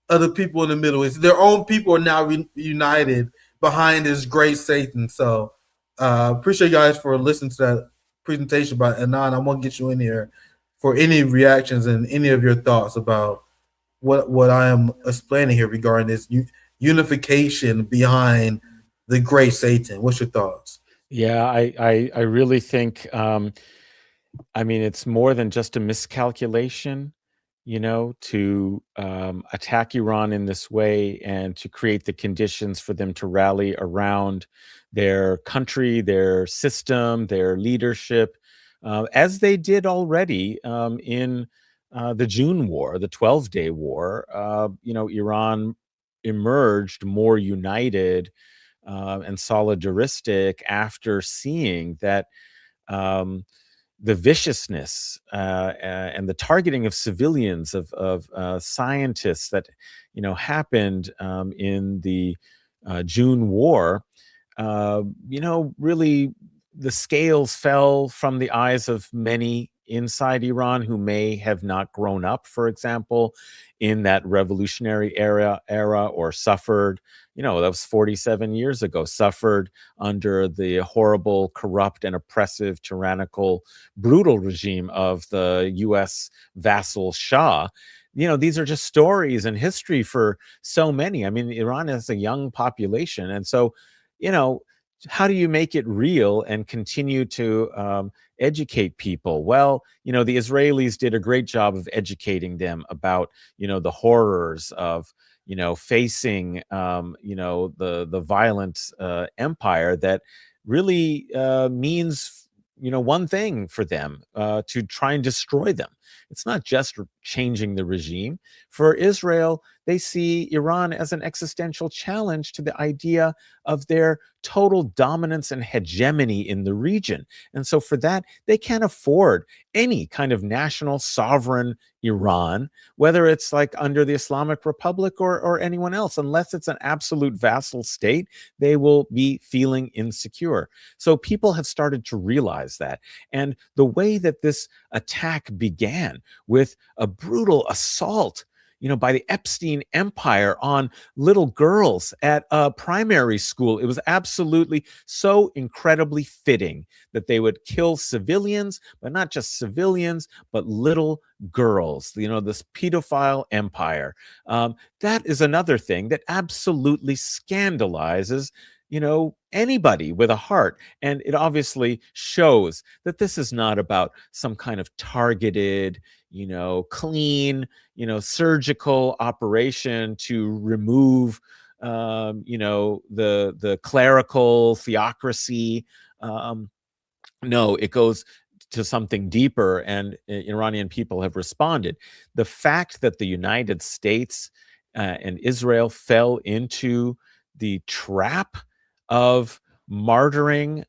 of the people in the Middle East. Their own people are now united behind this great Satan. So appreciate you guys for listening to that presentation by Adnan. I'm going to get you in here for any reactions and any of your thoughts about what I am explaining here regarding this unification behind the great Satan. What's your thoughts? Yeah, I really think, I mean, it's more than just a miscalculation, you know, to attack Iran in this way and to create the conditions for them to rally around their country, their system, their leadership, as they did already in the June War, the 12-day war. You know, Iran emerged more united and solidaristic after seeing that the viciousness and the targeting of civilians, of scientists that happened in the June War, really the scales fell from the eyes of many inside Iran who may have not grown up, for example, in that revolutionary era or suffered, that was 47 years ago, suffered under the horrible, corrupt and oppressive, tyrannical, brutal regime of the US vassal Shah. These are just stories and history for so many. I mean, Iran has a young population. And so, how do you make it real and continue to educate people? Well, the Israelis did a great job of educating them about, the horrors of, facing, the violent empire that really means, one thing for them, to try and destroy them. It's not just changing the regime. For Israel, they see Iran as an existential challenge to the idea of their total dominance and hegemony in the region. And so for that, they can't afford any kind of national sovereign Iran, whether it's like under the Islamic Republic or anyone else. Unless it's an absolute vassal state, they will be feeling insecure. So people have started to realize that. And the way that this attack began with a brutal assault by the Epstein Empire on little girls at a primary school. It was absolutely so incredibly fitting that they would kill civilians, but not just civilians, but little girls, this pedophile empire. That is another thing that absolutely scandalizes anybody with a heart. And it obviously shows that this is not about some kind of targeted, clean, surgical operation to remove, the clerical theocracy. No, it goes to something deeper, and Iranian people have responded. The fact that the United States and Israel fell into the trap of martyring,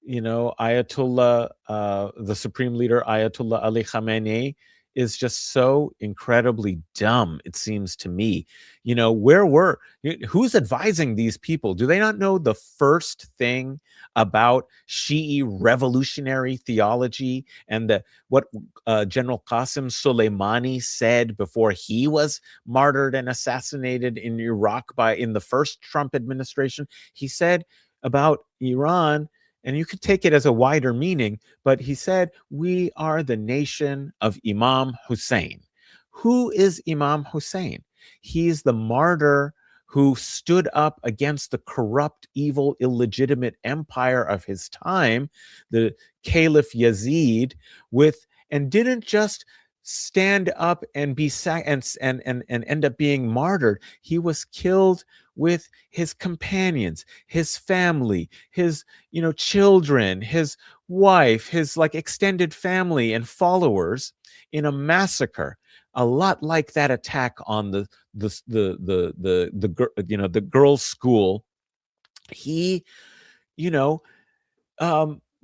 Ayatollah, the supreme leader, Ayatollah Ali Khamenei, is just so incredibly dumb, it seems to me. Who's advising these people? Do they not know the first thing about Shi'i revolutionary theology and what General Qasem Soleimani said before he was martyred and assassinated in Iraq in the first Trump administration? He said about Iran, and you could take it as a wider meaning, but he said, we are the nation of Imam Husain. Who is Imam Husain? He's the martyr who stood up against the corrupt, evil, illegitimate empire of his time, the Caliph Yazid, and didn't just stand up and be and end up being martyred. He was killed with his companions, his family, his children, his wife, his extended family and followers in a massacre, a lot like that attack on the girls' school. He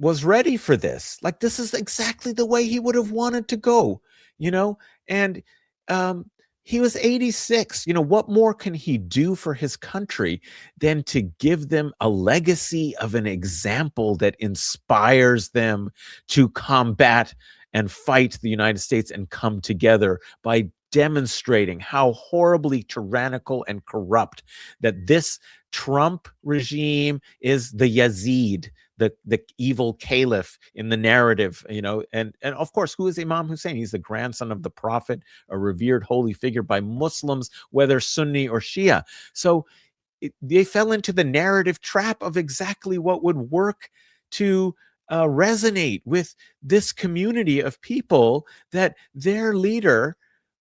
was ready for this. This is exactly the way he would have wanted to go, and he was 86. What more can he do for his country than to give them a legacy of an example that inspires them to combat and fight the United States and come together by demonstrating how horribly tyrannical and corrupt that this Trump regime is, the Yazid, the evil caliph in the narrative, and of course, who is Imam Hussein? He's the grandson of the Prophet, a revered holy figure by Muslims, whether Sunni or Shia. So they fell into the narrative trap of exactly what would work to resonate with this community of people, that their leader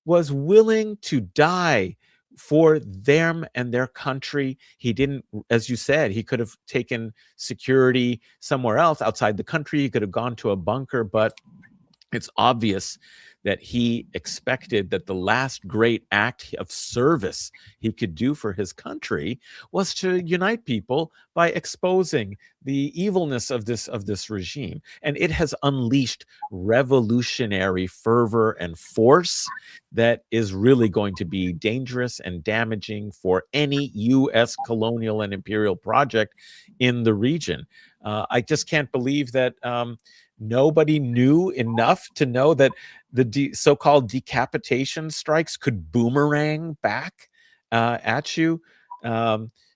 was willing to die for them and their country. He didn't, as you said, he could have taken security somewhere else outside the country. He could have gone to a bunker, but it's obvious that he expected that the last great act of service he could do for his country was to unite people by exposing the evilness of this regime. And it has unleashed revolutionary fervor and force that is really going to be dangerous and damaging for any U.S. colonial and imperial project in the region. I just can't believe that nobody knew enough to know that the so-called decapitation strikes could boomerang back at you.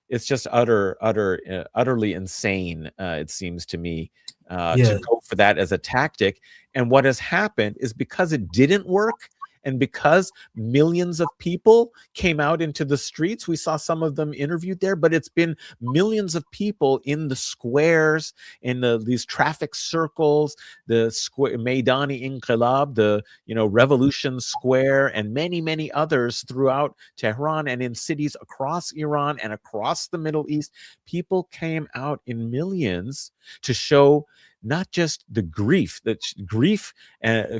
It's just utterly insane, it seems to me, to go for that as a tactic. And what has happened is because it didn't work, and because millions of people came out into the streets, we saw some of them interviewed there, but it's been millions of people in the squares, in these traffic circles, the square, Meidani Inqilab, the Revolution Square, and many, many others throughout Tehran and in cities across Iran and across the Middle East. People came out in millions to show not just the grief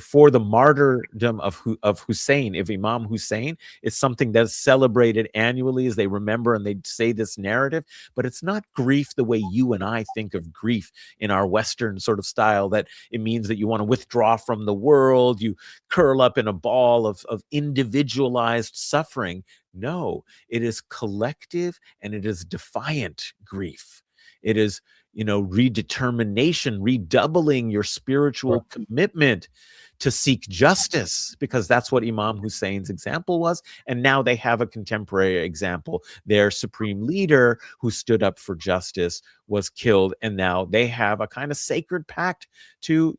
for the martyrdom of Hussein, of Imam Hussein. It's something that's celebrated annually as they remember and they say this narrative, but it's not grief the way you and I think of grief in our Western sort of style, that it means that you want to withdraw from the world, you curl up in a ball of individualized suffering. No, it is collective and it is defiant grief. It is redetermination, redoubling your spiritual commitment to seek justice, because that's what Imam Hussein's example was. And now they have a contemporary example. Their supreme leader who stood up for justice was killed. And now they have a kind of sacred pact to,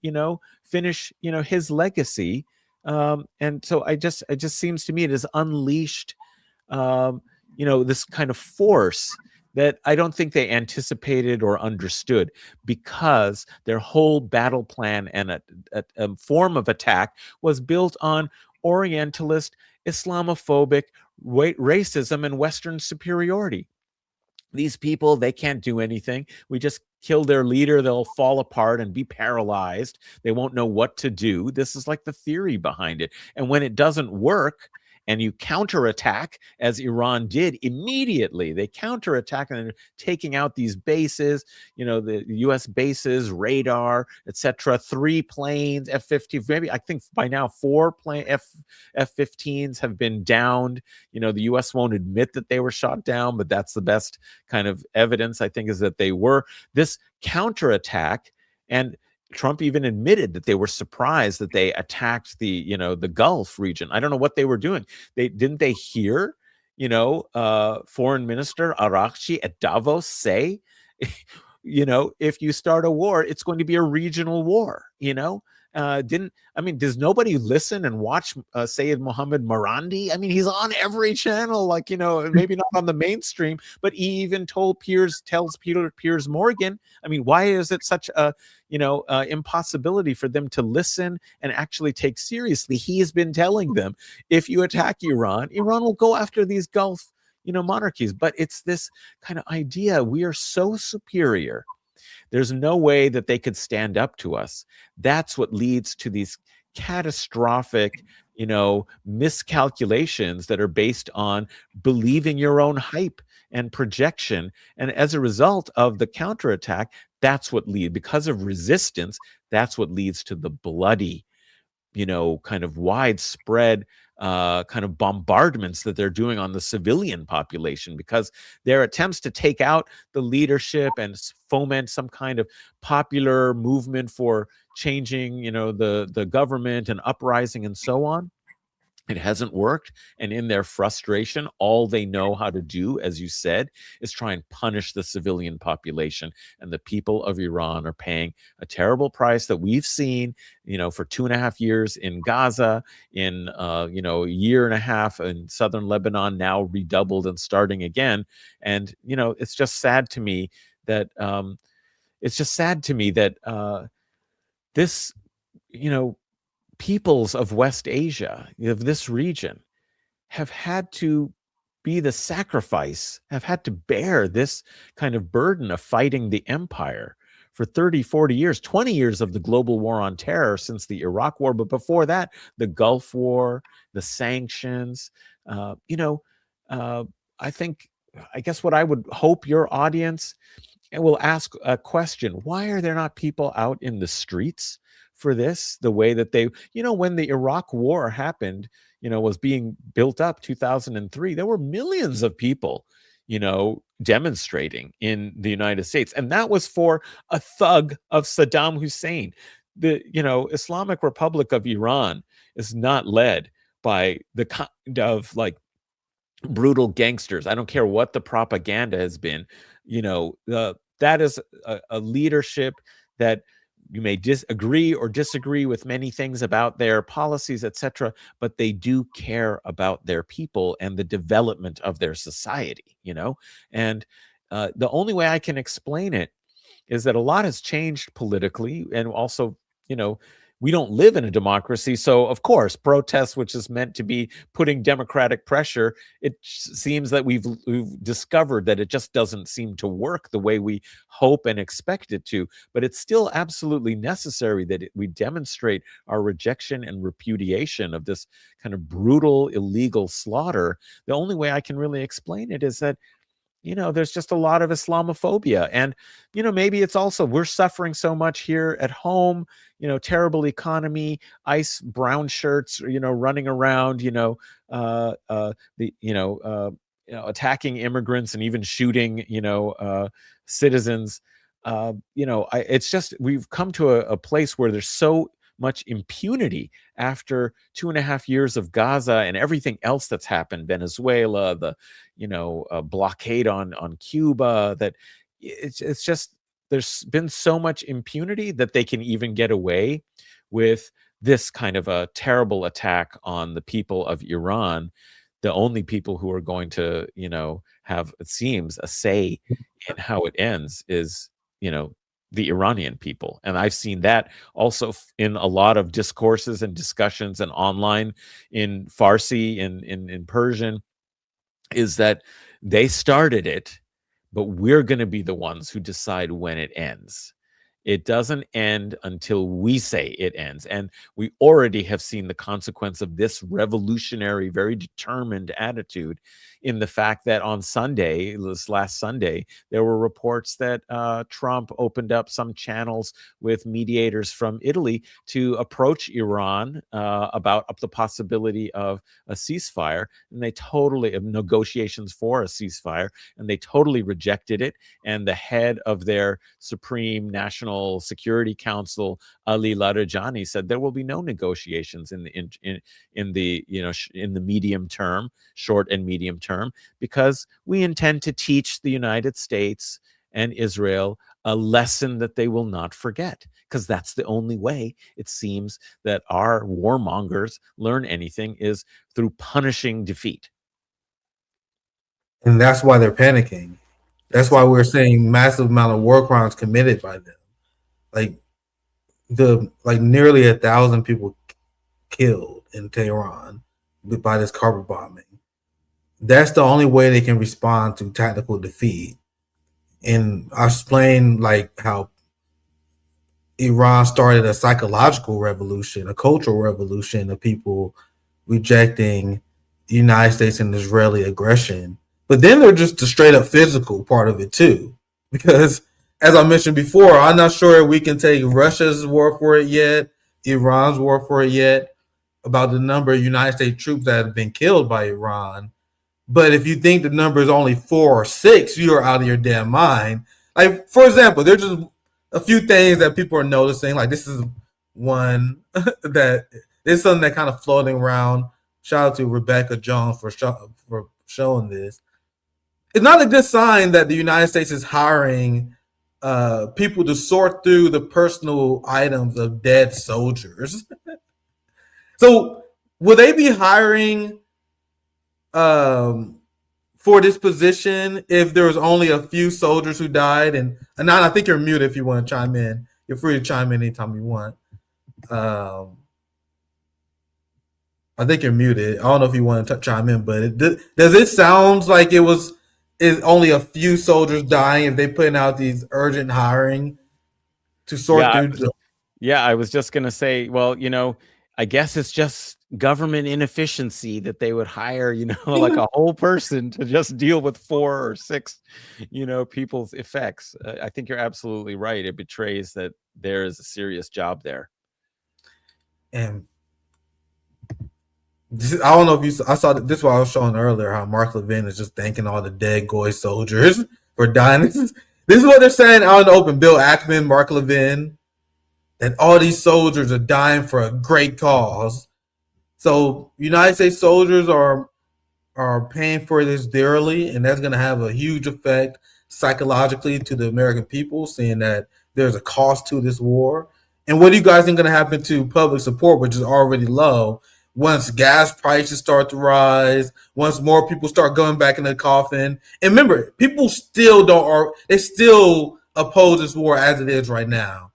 finish, his legacy. And so it just seems to me it has unleashed, this kind of force that I don't think they anticipated or understood, because their whole battle plan and a form of attack was built on Orientalist, Islamophobic racism and Western superiority. These people, they can't do anything. We just kill their leader, they'll fall apart and be paralyzed. They won't know what to do. This is like the theory behind it. And when it doesn't work, and you counterattack, as Iran did immediately. They counterattack and they're taking out these bases, the U.S. bases, radar, etc. 3 planes, F-15, maybe I think by now 4 F-15s have been downed. The U.S. won't admit that they were shot down, but that's the best kind of evidence, I think, is that they were. This counterattack, and Trump even admitted that they were surprised that they attacked the Gulf region. I don't know what they were doing. Didn't they hear, Foreign Minister Araghchi at Davos say, if you start a war, it's going to be a regional war, does nobody listen and watch Sayed Mohammed Marandi? He's on every channel, maybe not on the mainstream, but he even tells Peter Piers Morgan. Why is it such a, impossibility for them to listen and actually take seriously? He has been telling them, if you attack Iran, Iran will go after these Gulf, monarchies. But it's this kind of idea, we are so superior. There's no way that they could stand up to us. That's what leads to these catastrophic, miscalculations that are based on believing your own hype and projection. And as a result of the counterattack, because of resistance, that's what leads to the bloody, kind of widespread kind of bombardments that they're doing on the civilian population, because their attempts to take out the leadership and foment some kind of popular movement for changing, the government and uprising and so on. It hasn't worked. And in their frustration, all they know how to do, as you said, is try and punish the civilian population. And the people of Iran are paying a terrible price that we've seen, for 2.5 years in Gaza, in, a year and a half in southern Lebanon, now redoubled and starting again. And, it's just sad to me that, this, peoples of West Asia, of this region, have had to be the sacrifice, have had to bear this kind of burden of fighting the empire for 30, 40 years, 20 years of the global war on terror since the Iraq war. But before that, the Gulf War, the sanctions, I guess what I would hope your audience will ask a question: why are there not people out in the streets for this the way that they, when the Iraq war happened, was being built up 2003, there were millions of people, demonstrating in the United States. And that was for a thug of Saddam Hussein. The, Islamic Republic of Iran is not led by the kind of like brutal gangsters. I don't care what the propaganda has been. That is a leadership that you may agree or disagree with many things about their policies, etc., but they do care about their people and the development of their society, And the only way I can explain it is that a lot has changed politically, and also, we don't live in a democracy. So, of course, protests, which is meant to be putting democratic pressure, it seems that we've discovered that it just doesn't seem to work the way we hope and expect it to. But it's still absolutely necessary that we demonstrate our rejection and repudiation of this kind of brutal, illegal slaughter. The only way I can really explain it is that there's just a lot of Islamophobia. And, maybe it's also, we're suffering so much here at home, terrible economy, ICE brown shirts, running around, attacking immigrants and even shooting, citizens. It's just, we've come to a place where there's so much impunity after 2.5 years of Gaza and everything else that's happened, Venezuela, the blockade on Cuba, that it's just, there's been so much impunity that they can even get away with this kind of a terrible attack on the people of Iran. The only people who are going to have, it seems, a say in how it ends is the Iranian people. And I've seen that also in a lot of discourses and discussions and online in Farsi, in Persian, is that they started it, but we're going to be the ones who decide when it ends. It doesn't end until we say it ends. And we already have seen the consequence of this revolutionary, very determined attitude in the fact that on Sunday, this last Sunday, there were reports that Trump opened up some channels with mediators from Italy to approach Iran about the possibility of a ceasefire. And they totally, of negotiations for a ceasefire, and they totally rejected it. And the head of their Supreme National Security Council, Ali Larijani, said there will be no negotiations in the medium term, short and medium term, because we intend to teach the United States and Israel a lesson that they will not forget, because that's the only way it seems that our warmongers learn anything, is through punishing defeat. And that's why they're panicking. That's why we're seeing massive amount of war crimes committed by them. Like nearly 1,000 people killed in Tehran by this carpet bombing. That's the only way they can respond to tactical defeat. And I explained like how Iran started a psychological revolution, a cultural revolution of people rejecting the United States and Israeli aggression. But then they're just the straight up physical part of it too. Because as I mentioned before, I'm not sure we can take Russia's word for it yet, Iran's word for it yet, about the number of United States troops that have been killed by Iran. But if you think the number is only 4 or 6, you are out of your damn mind. Like, for example, there's just a few things that people are noticing. Like, this is one that is something that kind of floating around. Shout out to Rebecca Jones for showing this. It's not a good sign that the United States is hiring people to sort through the personal items of dead soldiers. So will they be hiring for this position if there's only a few soldiers who died? And Adnan, I think you're muted if you want to chime in. You're free to chime in anytime you want. I think you're muted. I don't know if you want to chime in, but does it sound like it's only a few soldiers dying if they putting out these urgent hiring to sort Yeah, through. I was just going to say, well, I guess it's just government inefficiency that they would hire, like a whole person to just deal with 4 or 6, people's effects. I think you're absolutely right. It betrays that there is a serious job there. And I don't know if I saw this. What I was showing earlier, how Mark Levin is just thanking all the dead Goy soldiers for dying. This is what they're saying out in the open. Bill Ackman, Mark Levin, that all these soldiers are dying for a great cause. So United States soldiers are paying for this dearly, and that's going to have a huge effect psychologically to the American people, seeing that there's a cost to this war. And what do you guys think is going to happen to public support, which is already low, once gas prices start to rise, once more people start going back in the coffin? And remember, people still they still oppose this war as it is right now.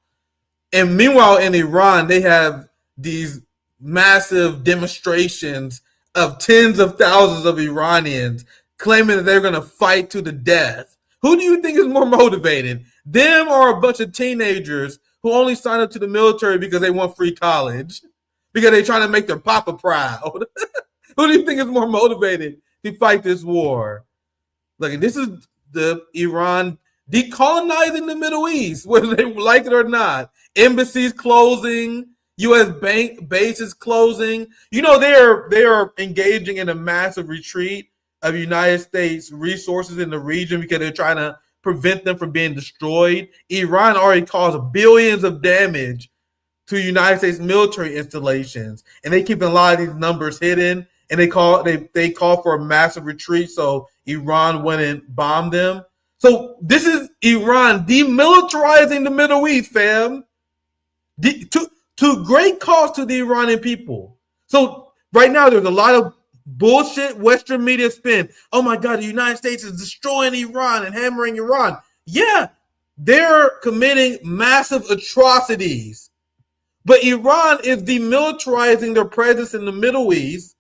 And meanwhile, in Iran, they have these massive demonstrations of tens of thousands of Iranians claiming that they're going to fight to the death. Who do you think is more motivated? Them or a bunch of teenagers who only sign up to the military because they want free college? Because they're trying to make their papa proud? Who do you think is more motivated to fight this war? Look, this is the Iran decolonizing the Middle East, whether they like it or not. Embassies closing, U.S. bank bases closing. They are engaging in a massive retreat of United States resources in the region because they're trying to prevent them from being destroyed. Iran already caused billions of damage to United States military installations, and they keep a lot of these numbers hidden. And they call for a massive retreat so Iran wouldn't bomb them. So this is Iran demilitarizing the Middle East, fam. To great cost to the Iranian people. So right now there's a lot of bullshit Western media spin. Oh my God, the United States is destroying Iran and hammering Iran. Yeah, they're committing massive atrocities. But Iran is demilitarizing their presence in the Middle East.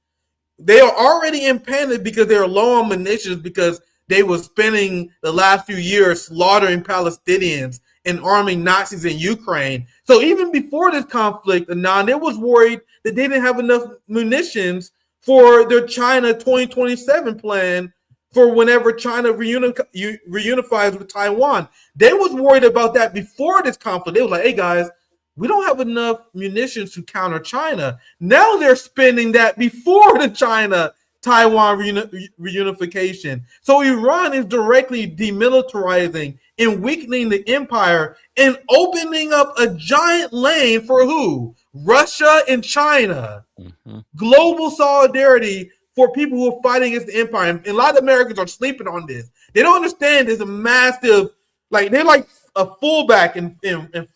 They are already in panic because they're low on munitions because they were spending the last few years slaughtering Palestinians and arming Nazis in Ukraine. So even before this conflict, Adnan, they was worried that they didn't have enough munitions for their China 2027 plan for whenever China reunifies with Taiwan. They was worried about that before this conflict. They was like, hey guys, we don't have enough munitions to counter China. Now they're spending that before the China-Taiwan reunification. So Iran is directly demilitarizing and weakening the empire and opening up a giant lane for who? Russia and China. Mm-hmm. Global solidarity for people who are fighting against the empire. And a lot of Americans are sleeping on this. They don't understand there's a massive, they're like a fullback in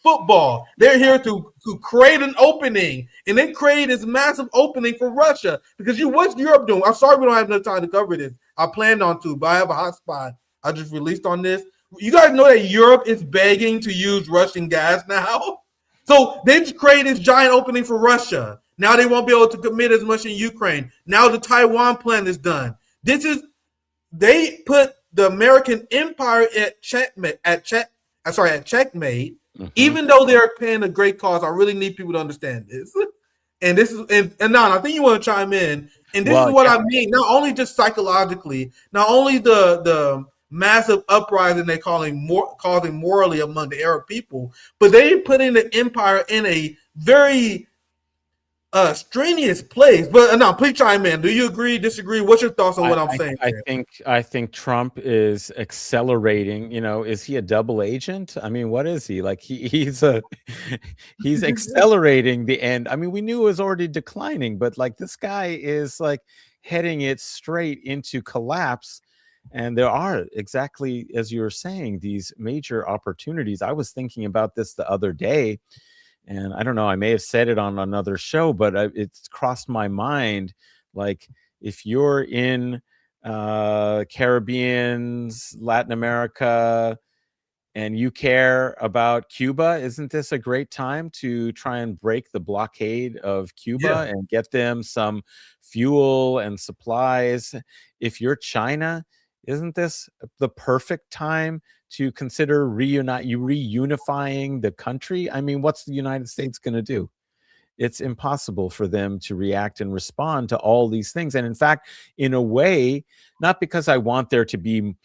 football. They're here to create an opening, and they create this massive opening for Russia. Because what's Europe doing? I'm sorry we don't have enough time to cover this. I planned on to, but I have a hot spot I just released on this. You guys know that Europe is begging to use Russian gas now. So they just created this giant opening for Russia. Now they won't be able to commit as much in Ukraine. Now the Taiwan plan is done. They put the American empire at checkmate, mm-hmm. Even though they're paying a great cost. I really need people to understand this. And this is, and Nan, I think you want to chime in. And this is what I mean. Not only just psychologically, not only the massive uprising they're causing morally among the Arab people, but they putting the empire in a very strenuous place. But no, please chime in. Do you agree, disagree? What's your thoughts on what I'm saying? I think Trump is accelerating. Is he a double agent? I mean, what is he? He's accelerating the end. I mean, we knew it was already declining, but this guy is heading it straight into collapse. And there are, exactly as you were saying, these major opportunities. I was thinking about this the other day, and I don't know, I may have said it on another show, but it's crossed my mind. If you're in Caribbean, Latin America, and you care about Cuba, isn't this a great time to try and break the blockade of Cuba and get them some fuel and supplies? If you're China, isn't this the perfect time to consider reunifying the country? I mean, what's the United States going to do? It's impossible for them to react and respond to all these things. And in fact, in a way, not because I want there to be,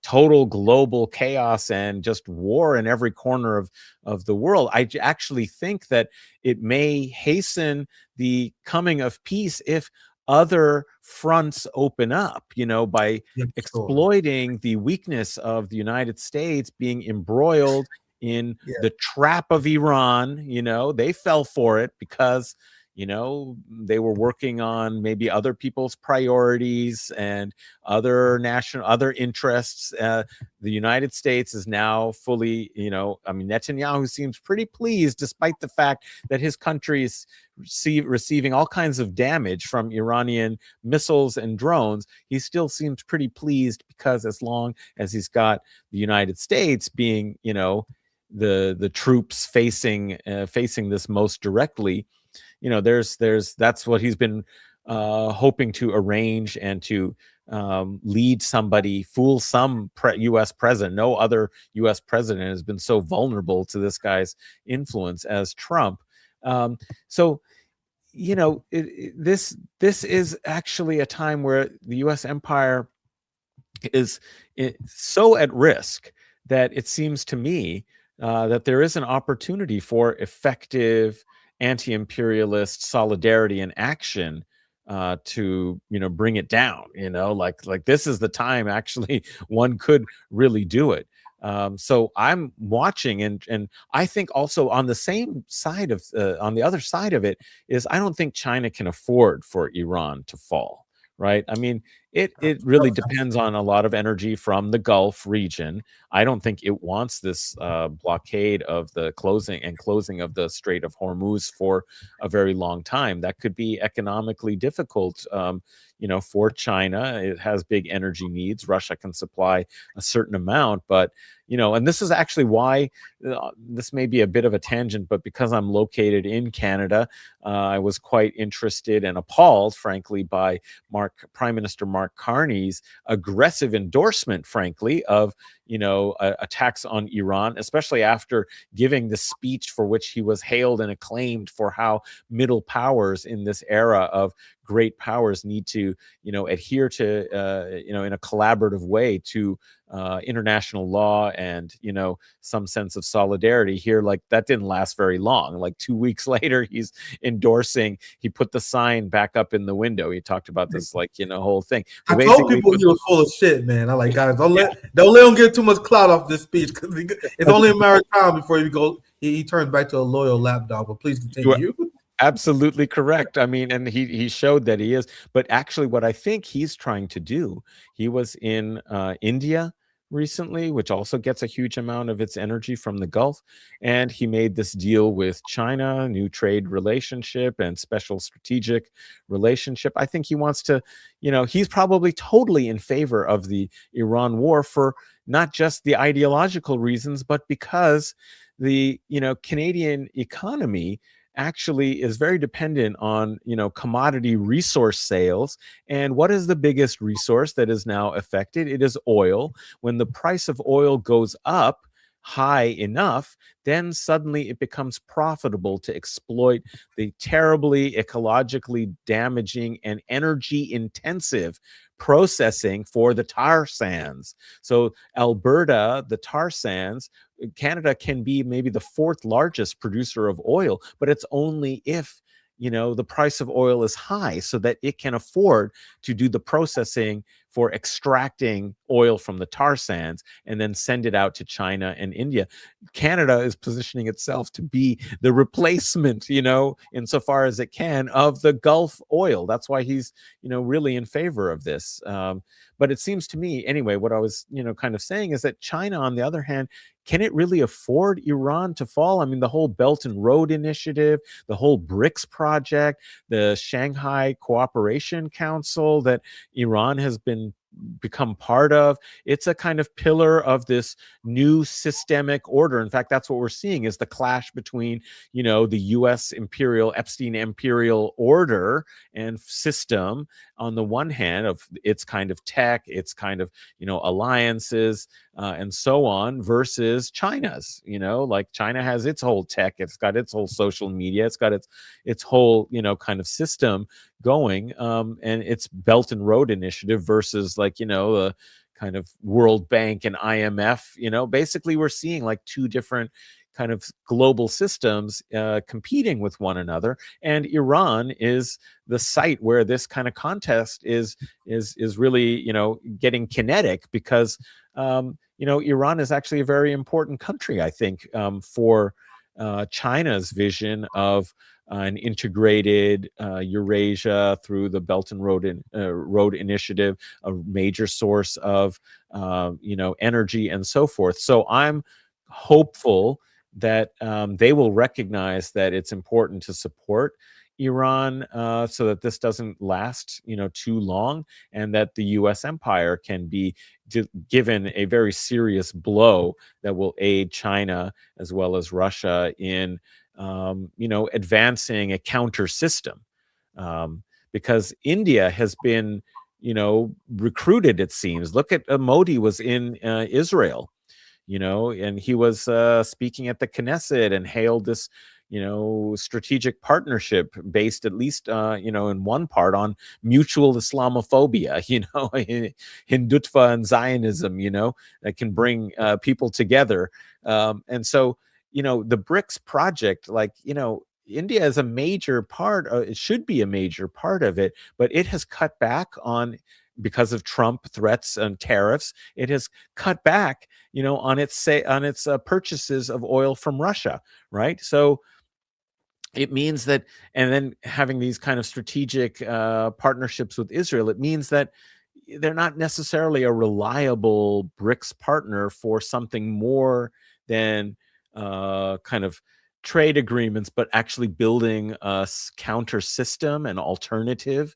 total global chaos and just war in every corner of the world. I actually think that it may hasten the coming of peace if other fronts open up, by exploiting the weakness of the United States being embroiled in the trap of Iran. They fell for it because they were working on maybe other people's priorities and other interests. The United States is now fully, Netanyahu seems pretty pleased, despite the fact that his country is receiving all kinds of damage from Iranian missiles and drones. He still seems pretty pleased because as long as he's got the United States being, the troops facing this most directly, that's what he's been hoping to arrange and to lead somebody, fool some U.S. president. No other U.S. president has been so vulnerable to this guy's influence as Trump. This is actually a time where the U.S. empire is so at risk that it seems to me that there is an opportunity for effective anti-imperialist solidarity and action to bring it down. Like this is the time actually one could really do it. So I'm watching, and I think also on the same side of on the other side of it is I don't think China can afford for Iran to fall. Right. I mean, it really depends on a lot of energy from the Gulf region. I don't think it wants this blockade of the closing of the Strait of Hormuz for a very long time. That could be economically difficult, for China. It has big energy needs. Russia can supply a certain amount, but and this is actually why this may be a bit of a tangent, but because I'm located in Canada, I was quite interested and appalled, frankly, by Prime Minister Mark Carney's aggressive endorsement, frankly, of attacks on Iran, especially after giving the speech for which he was hailed and acclaimed for how middle powers in this era of great powers need to, adhere to, in a collaborative way to international law and, some sense of solidarity here. Like that didn't last very long. Like 2 weeks later, he's endorsing, he put the sign back up in the window. He talked about this, whole thing. I told people he was full of shit, man. I like, guys, don't let him get too much clout off this speech, because it's only a matter of time before he turns back to a loyal lapdog. But please continue. Absolutely correct. I mean, and he showed that he is. But actually, what I think he's trying to do, he was in India recently, which also gets a huge amount of its energy from the Gulf. And he made this deal with China, new trade relationship and special strategic relationship. I think he wants to, he's probably totally in favor of the Iran war for not just the ideological reasons, but because the, Canadian economy actually is very dependent on, commodity resource sales. And what is the biggest resource that is now affected? It is oil. When the price of oil goes up high enough, then suddenly it becomes profitable to exploit the terribly ecologically damaging and energy intensive processing for the tar sands. So Alberta, the tar sands, Canada can be maybe the fourth largest producer of oil, but it's only if the price of oil is high so that it can afford to do the processing for extracting oil from the tar sands and then send it out to China and India. Canada is positioning itself to be the replacement, insofar as it can, of the Gulf oil. That's why he's, really in favor of this. But it seems to me, anyway, what I was, kind of saying is that China, on the other hand, can it really afford Iran to fall? I mean, the whole Belt and Road Initiative, the whole BRICS project, the Shanghai Cooperation Council that Iran has been become part of. It's a kind of pillar of this new systemic order. In fact, that's what we're seeing is the clash between, the U.S. Epstein imperial order and system on the one hand of its kind of tech, its kind of, alliances and so on versus China's, like China has its whole tech, it's got its whole social media, it's got its whole, kind of system going, and its Belt and Road Initiative versus like, the kind of World Bank and IMF, basically we're seeing like two different kind of global systems competing with one another, and Iran is the site where this kind of contest is really getting kinetic because Iran is actually a very important country, I think, for China's vision of an integrated Eurasia through the Belt and Road Initiative, a major source of energy and so forth. So I'm hopeful that they will recognize that it's important to support Iran so that this doesn't last too long, and that the U.S. empire can be given a very serious blow that will aid China as well as Russia in advancing a counter system, because India has been recruited, it seems. Look at Modi was in Israel, and he was speaking at the Knesset and hailed this strategic partnership based at least in one part on mutual Islamophobia, Hindutva and Zionism, that can bring people together, and so the BRICS project, like India is a major part, it should be a major part of it, but it has cut back on, because of Trump threats and tariffs, it has cut back on its purchases of oil from Russia, right? So it means that, and then having these kind of strategic partnerships with Israel, it means that they're not necessarily a reliable BRICS partner for something more than kind of trade agreements, but actually building a counter system, an alternative.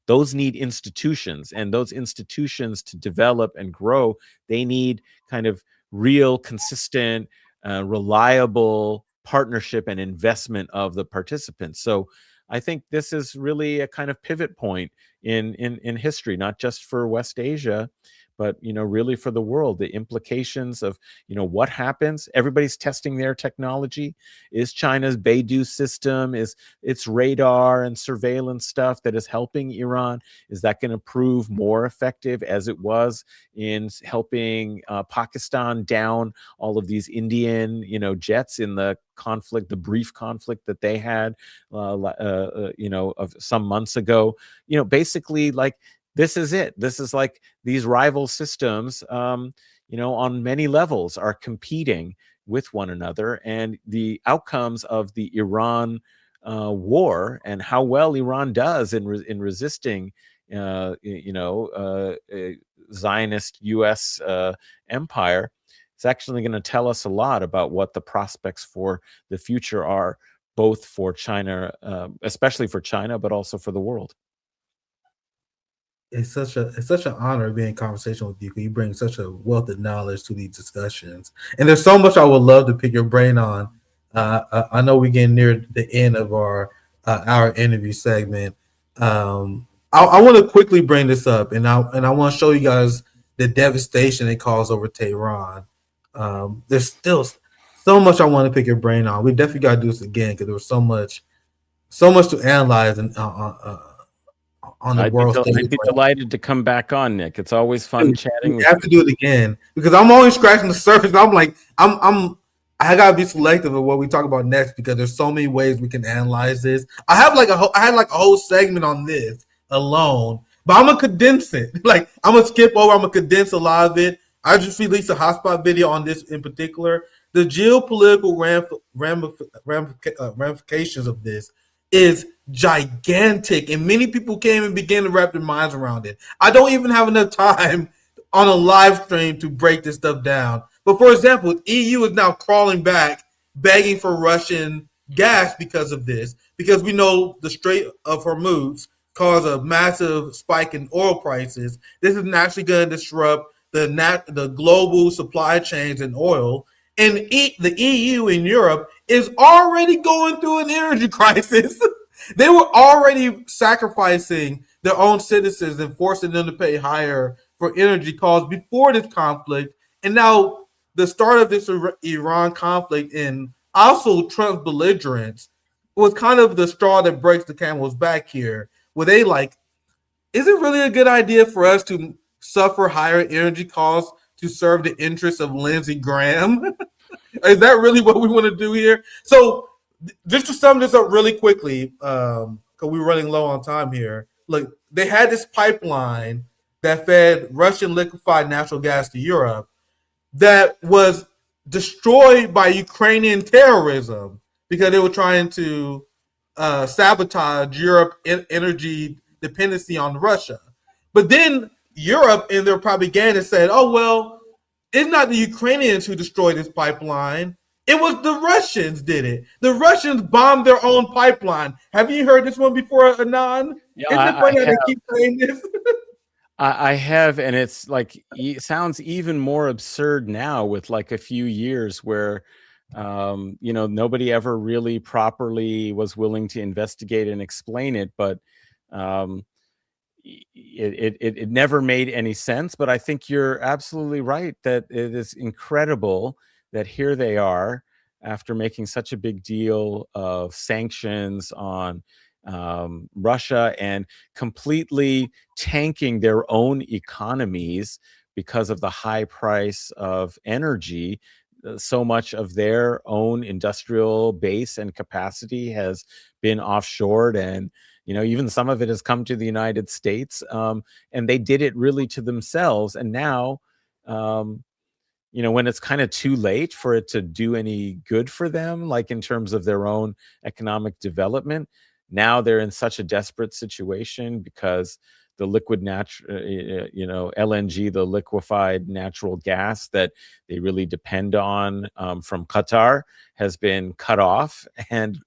Those need institutions, and those institutions to develop and grow, they need kind of real, consistent, reliable partnership and investment of the participants. So I think this is really a kind of pivot point in history, not just for West Asia, but really for the world. The implications of what happens. Everybody's testing their technology. Is China's Beidou system, is its radar and surveillance stuff that is helping Iran, is that going to prove more effective as it was in helping Pakistan down all of these Indian jets in the conflict, the brief conflict that they had of some months ago? Basically, like, this is it. This is like these rival systems, on many levels are competing with one another, and the outcomes of the Iran war and how well Iran does in resisting, Zionist U.S. empire, is actually going to tell us a lot about what the prospects for the future are, both for China, especially for China, but also for the world. It's such an honor being in conversation with you. You bring such a wealth of knowledge to these discussions, and there's so much I would love to pick your brain on. I know we're getting near the end of our interview segment. I want to quickly bring this up, and I want to show you guys the devastation it caused over Tehran. There's still so much I want to pick your brain on. We definitely got to do this again because there was so much to analyze and on the world stage. I'd be delighted to come back on, Nick. It's always fun chatting. We have to do it again because I'm always scratching the surface. I'm like, I gotta be selective of what we talk about next because there's so many ways we can analyze this. I had like a whole segment on this alone, but I'm gonna condense it. Like, I'm gonna skip over. I'm gonna condense a lot of it. I just released a hotspot video on this in particular. The geopolitical ramifications of this is gigantic, and many people can't even begin to wrap their minds around it. I don't even have enough time on a live stream to break this stuff down. But for example, EU is now crawling back, begging for Russian gas because of this, because we know the Strait of Hormuz cause a massive spike in oil prices. This is naturally going to disrupt the global supply chains in oil. And the EU in Europe is already going through an energy crisis. They were already sacrificing their own citizens and forcing them to pay higher for energy costs before this conflict. And now the start of this Iran conflict and also Trump's belligerence was kind of the straw that breaks the camel's back here, where they like, is it really a good idea for us to suffer higher energy costs to serve the interests of Lindsey Graham? Is that really what we want to do here? So just to sum this up really quickly, because we're running low on time here. Look, they had this pipeline that fed Russian liquefied natural gas to Europe that was destroyed by Ukrainian terrorism because they were trying to sabotage Europe energy dependency on Russia. But then Europe in their propaganda said, oh, well, it's not the Ukrainians who destroyed this pipeline. It was the Russians did it. The Russians bombed their own pipeline. Have you heard this one before, Adnan? Yeah, Isn't it funny how they keep saying this? I have, and it's like it sounds even more absurd now with like a few years where nobody ever really properly was willing to investigate and explain it, but it never made any sense. But I think you're absolutely right that it is incredible that here they are after making such a big deal of sanctions on Russia and completely tanking their own economies because of the high price of energy. So much of their own industrial base and capacity has been offshored, and even some of it has come to the United States, and they did it really to themselves. And now when it's kind of too late for it to do any good for them, like in terms of their own economic development, now they're in such a desperate situation because the liquid LNG, the liquefied natural gas that they really depend on from Qatar, has been cut off, and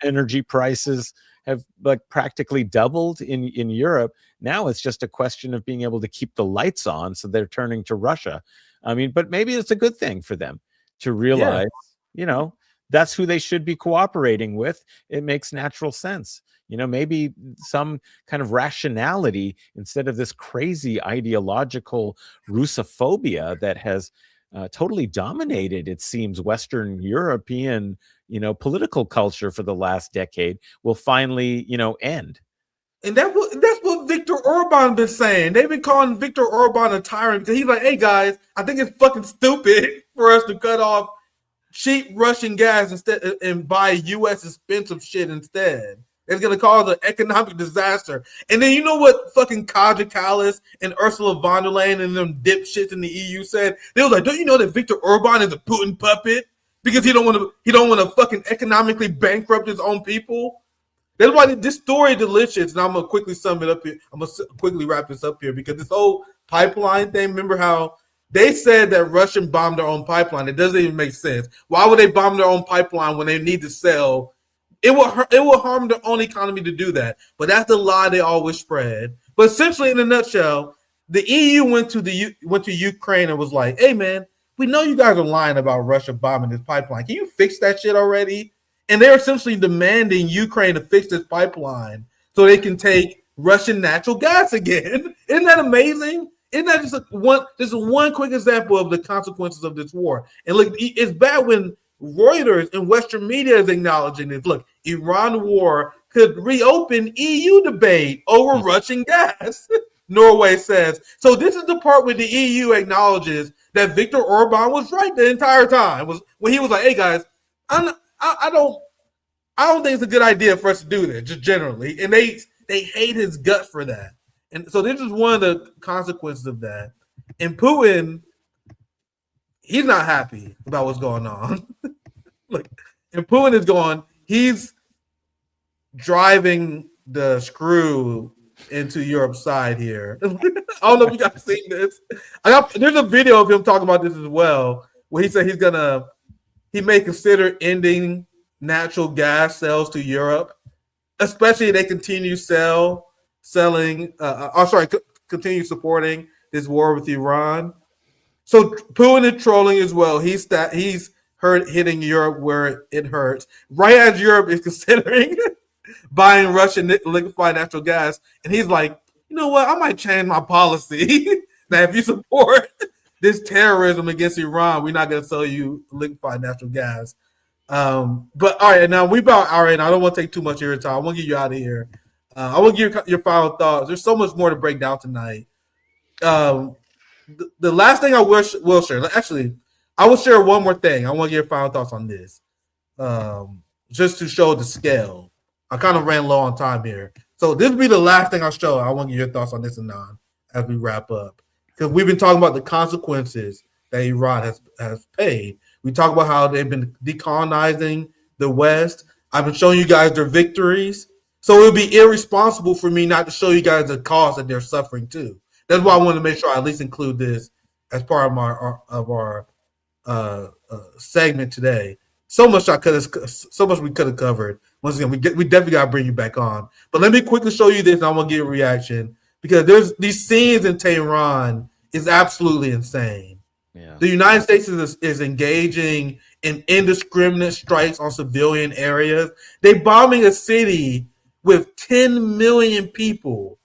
energy prices have like practically doubled in Europe. Now it's just a question of being able to keep the lights on, so they're turning to Russia. I mean, but maybe it's a good thing for them to realize, that's who they should be cooperating with. It makes natural sense. Maybe some kind of rationality instead of this crazy ideological Russophobia that has totally dominated, it seems, Western European, political culture for the last decade will finally, end. And that's what Viktor Orban been saying. They've been calling Viktor Orban a tyrant because he's like, hey guys, I think it's fucking stupid for us to cut off cheap Russian gas instead and buy U.S. expensive shit instead. It's going to cause an economic disaster. And then you know what fucking Kaja Kallas and Ursula von der Leyen and them dipshits in the EU said? They was like, don't you know that Viktor Orban is a Putin puppet because he don't want to fucking economically bankrupt his own people? That's why this story is delicious. And I'm going to quickly sum it up here. I'm going to quickly wrap this up here because this whole pipeline thing, remember how they said that Russian bombed their own pipeline? It doesn't even make sense. Why would they bomb their own pipeline when they need to sell? It will harm their own economy to do that. But that's the lie they always spread. But essentially, in a nutshell, the EU went to Ukraine and was like, hey, man, we know you guys are lying about Russia bombing this pipeline. Can you fix that shit already? And they're essentially demanding Ukraine to fix this pipeline so they can take Russian natural gas again. Isn't that amazing? Isn't that just one quick example of the consequences of this war? And look, it's bad when Reuters and Western media is acknowledging this. Look, Iran war could reopen EU debate over Russian gas, Norway says. So this is the part where the EU acknowledges that Viktor Orban was right the entire time. Was when he was like, hey guys, I don't think it's a good idea for us to do this, just generally. And they hate his guts for that. And so this is one of the consequences of that. And Putin, he's not happy about what's going on. Look, and Putin is going, he's driving the screw into Europe's side here. I don't know if you guys seen this. There's a video of him talking about this as well, where he said he may consider ending natural gas sales to Europe, especially if they continue to sell continue supporting this war with Iran. So Putin is trolling as well. He's hitting Europe where it hurts, right as Europe is considering buying Russian liquefied natural gas, and he's like, you know what? I might change my policy. That if you support this terrorism against Iran, we're not going to sell you liquefied natural gas. But all right, now all right. I don't want to take too much of your time. I want to get you out of here. I want to give your final thoughts. There's so much more to break down tonight. The last thing I will share. Actually, I will share one more thing. I want to get your final thoughts on this, just to show the scale. I kind of ran low on time here, so this will be the last thing I'll show. I want to get your thoughts on this, Adnan, as we wrap up, because we've been talking about the consequences that Iran has paid. We talk about how they've been decolonizing the West. I've been showing you guys their victories, so it would be irresponsible for me not to show you guys the cost that they're suffering too. That's why I want to make sure I at least include this as part of our segment today. So much we could have covered. Once again, we definitely got to bring you back on. But let me quickly show you this, and I want to get a reaction, because there's these scenes in Tehran is absolutely insane. Yeah. The United States is engaging in indiscriminate strikes on civilian areas. They're bombing a city with 10 million people,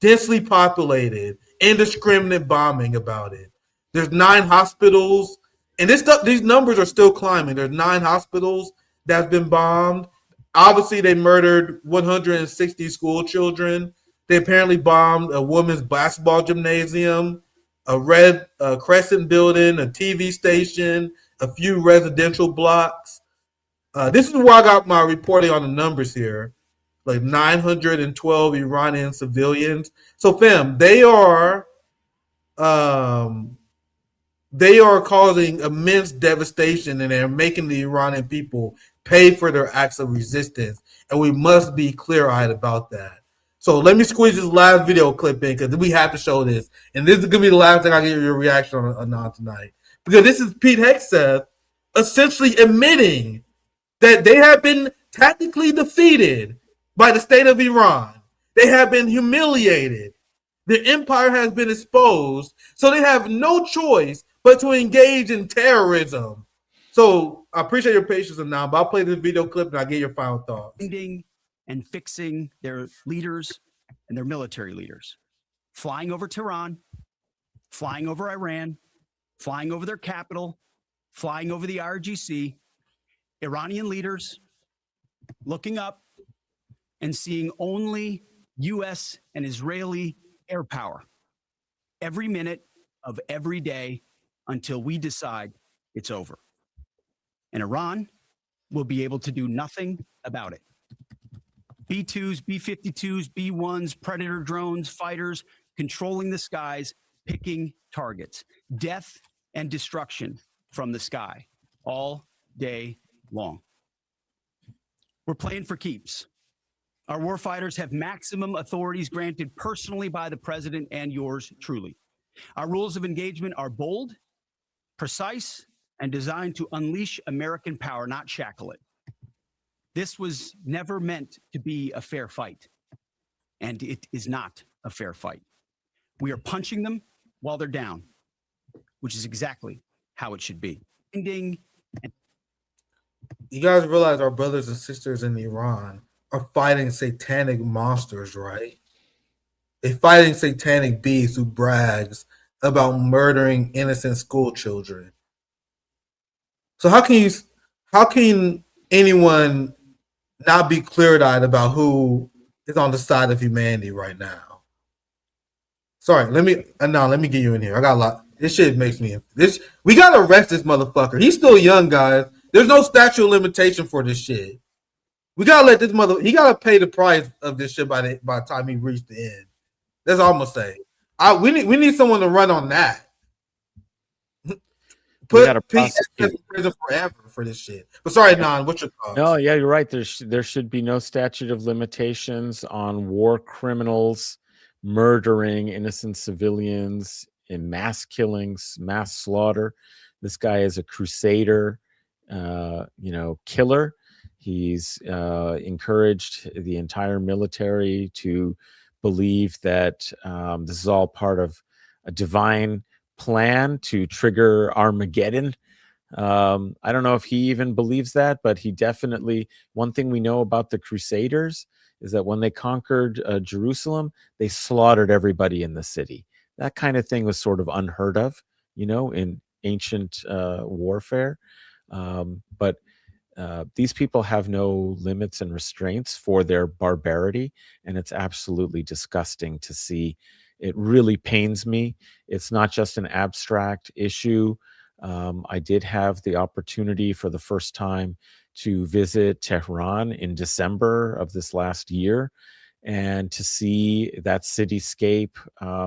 densely populated, indiscriminate bombing about it. There's 9 hospitals, and these numbers are still climbing. There's 9 hospitals that's been bombed. Obviously, they murdered 160 school children. They apparently bombed a women's basketball gymnasium, a red crescent building, a TV station, a few residential blocks. This is where I got my reporting on the numbers here. Like 912 Iranian civilians. So, fam, they are causing immense devastation, and they're making the Iranian people pay for their acts of resistance. And we must be clear-eyed about that. So let me squeeze this last video clip in, because we have to show this. And this is going to be the last thing I get your reaction on tonight. Because this is Pete Hegseth essentially admitting that they have been tactically defeated by the state of Iran. They have been humiliated. Their empire has been exposed. So they have no choice but to engage in terrorism. So I appreciate your patience now, but I'll play this video clip and I'll get your final thoughts. And fixing their leaders and their military leaders. Flying over Tehran, flying over Iran, flying over their capital, flying over the IRGC, Iranian leaders looking up and seeing only U.S. and Israeli air power every minute of every day until we decide it's over. And Iran will be able to do nothing about it. B-2s, B-52s, B-1s, Predator drones, fighters, controlling the skies, picking targets. Death and destruction from the sky all day long. We're playing for keeps. Our warfighters have maximum authorities granted personally by the president and yours truly. Our rules of engagement are bold, precise, and designed to unleash American power, not shackle it. This was never meant to be a fair fight, and it is not a fair fight. We are punching them while they're down, which is exactly how it should be. You guys realize our brothers and sisters in Iran are fighting satanic monsters, right? They're fighting satanic beasts who brags about murdering innocent school children. So how can anyone not be clear-eyed about who is on the side of humanity right now? Sorry, let me get you in here. I got a lot. This shit makes me we gotta arrest this motherfucker. He's still young, guys. There's no statute of limitation for this shit. We gotta let this he gotta pay the price of this shit by the time he reached the end. That's all I'm gonna say. We need someone to run on that. Put Pete in prison forever for this shit. But sorry, Nan, what's your thoughts? No, yeah, you're right. There should be no statute of limitations on war criminals murdering innocent civilians in mass killings, mass slaughter. This guy is a crusader, killer. He's encouraged the entire military to believe that this is all part of a divine plan to trigger Armageddon. I don't know if he even believes that, but he definitely, one thing we know about the Crusaders is that when they conquered Jerusalem, they slaughtered everybody in the city. That kind of thing was sort of unheard of, in ancient warfare. But these people have no limits and restraints for their barbarity, and it's absolutely disgusting to see. It really pains me. It's not just an abstract issue. I did have the opportunity for the first time to visit Tehran in December of this last year, and to see that cityscape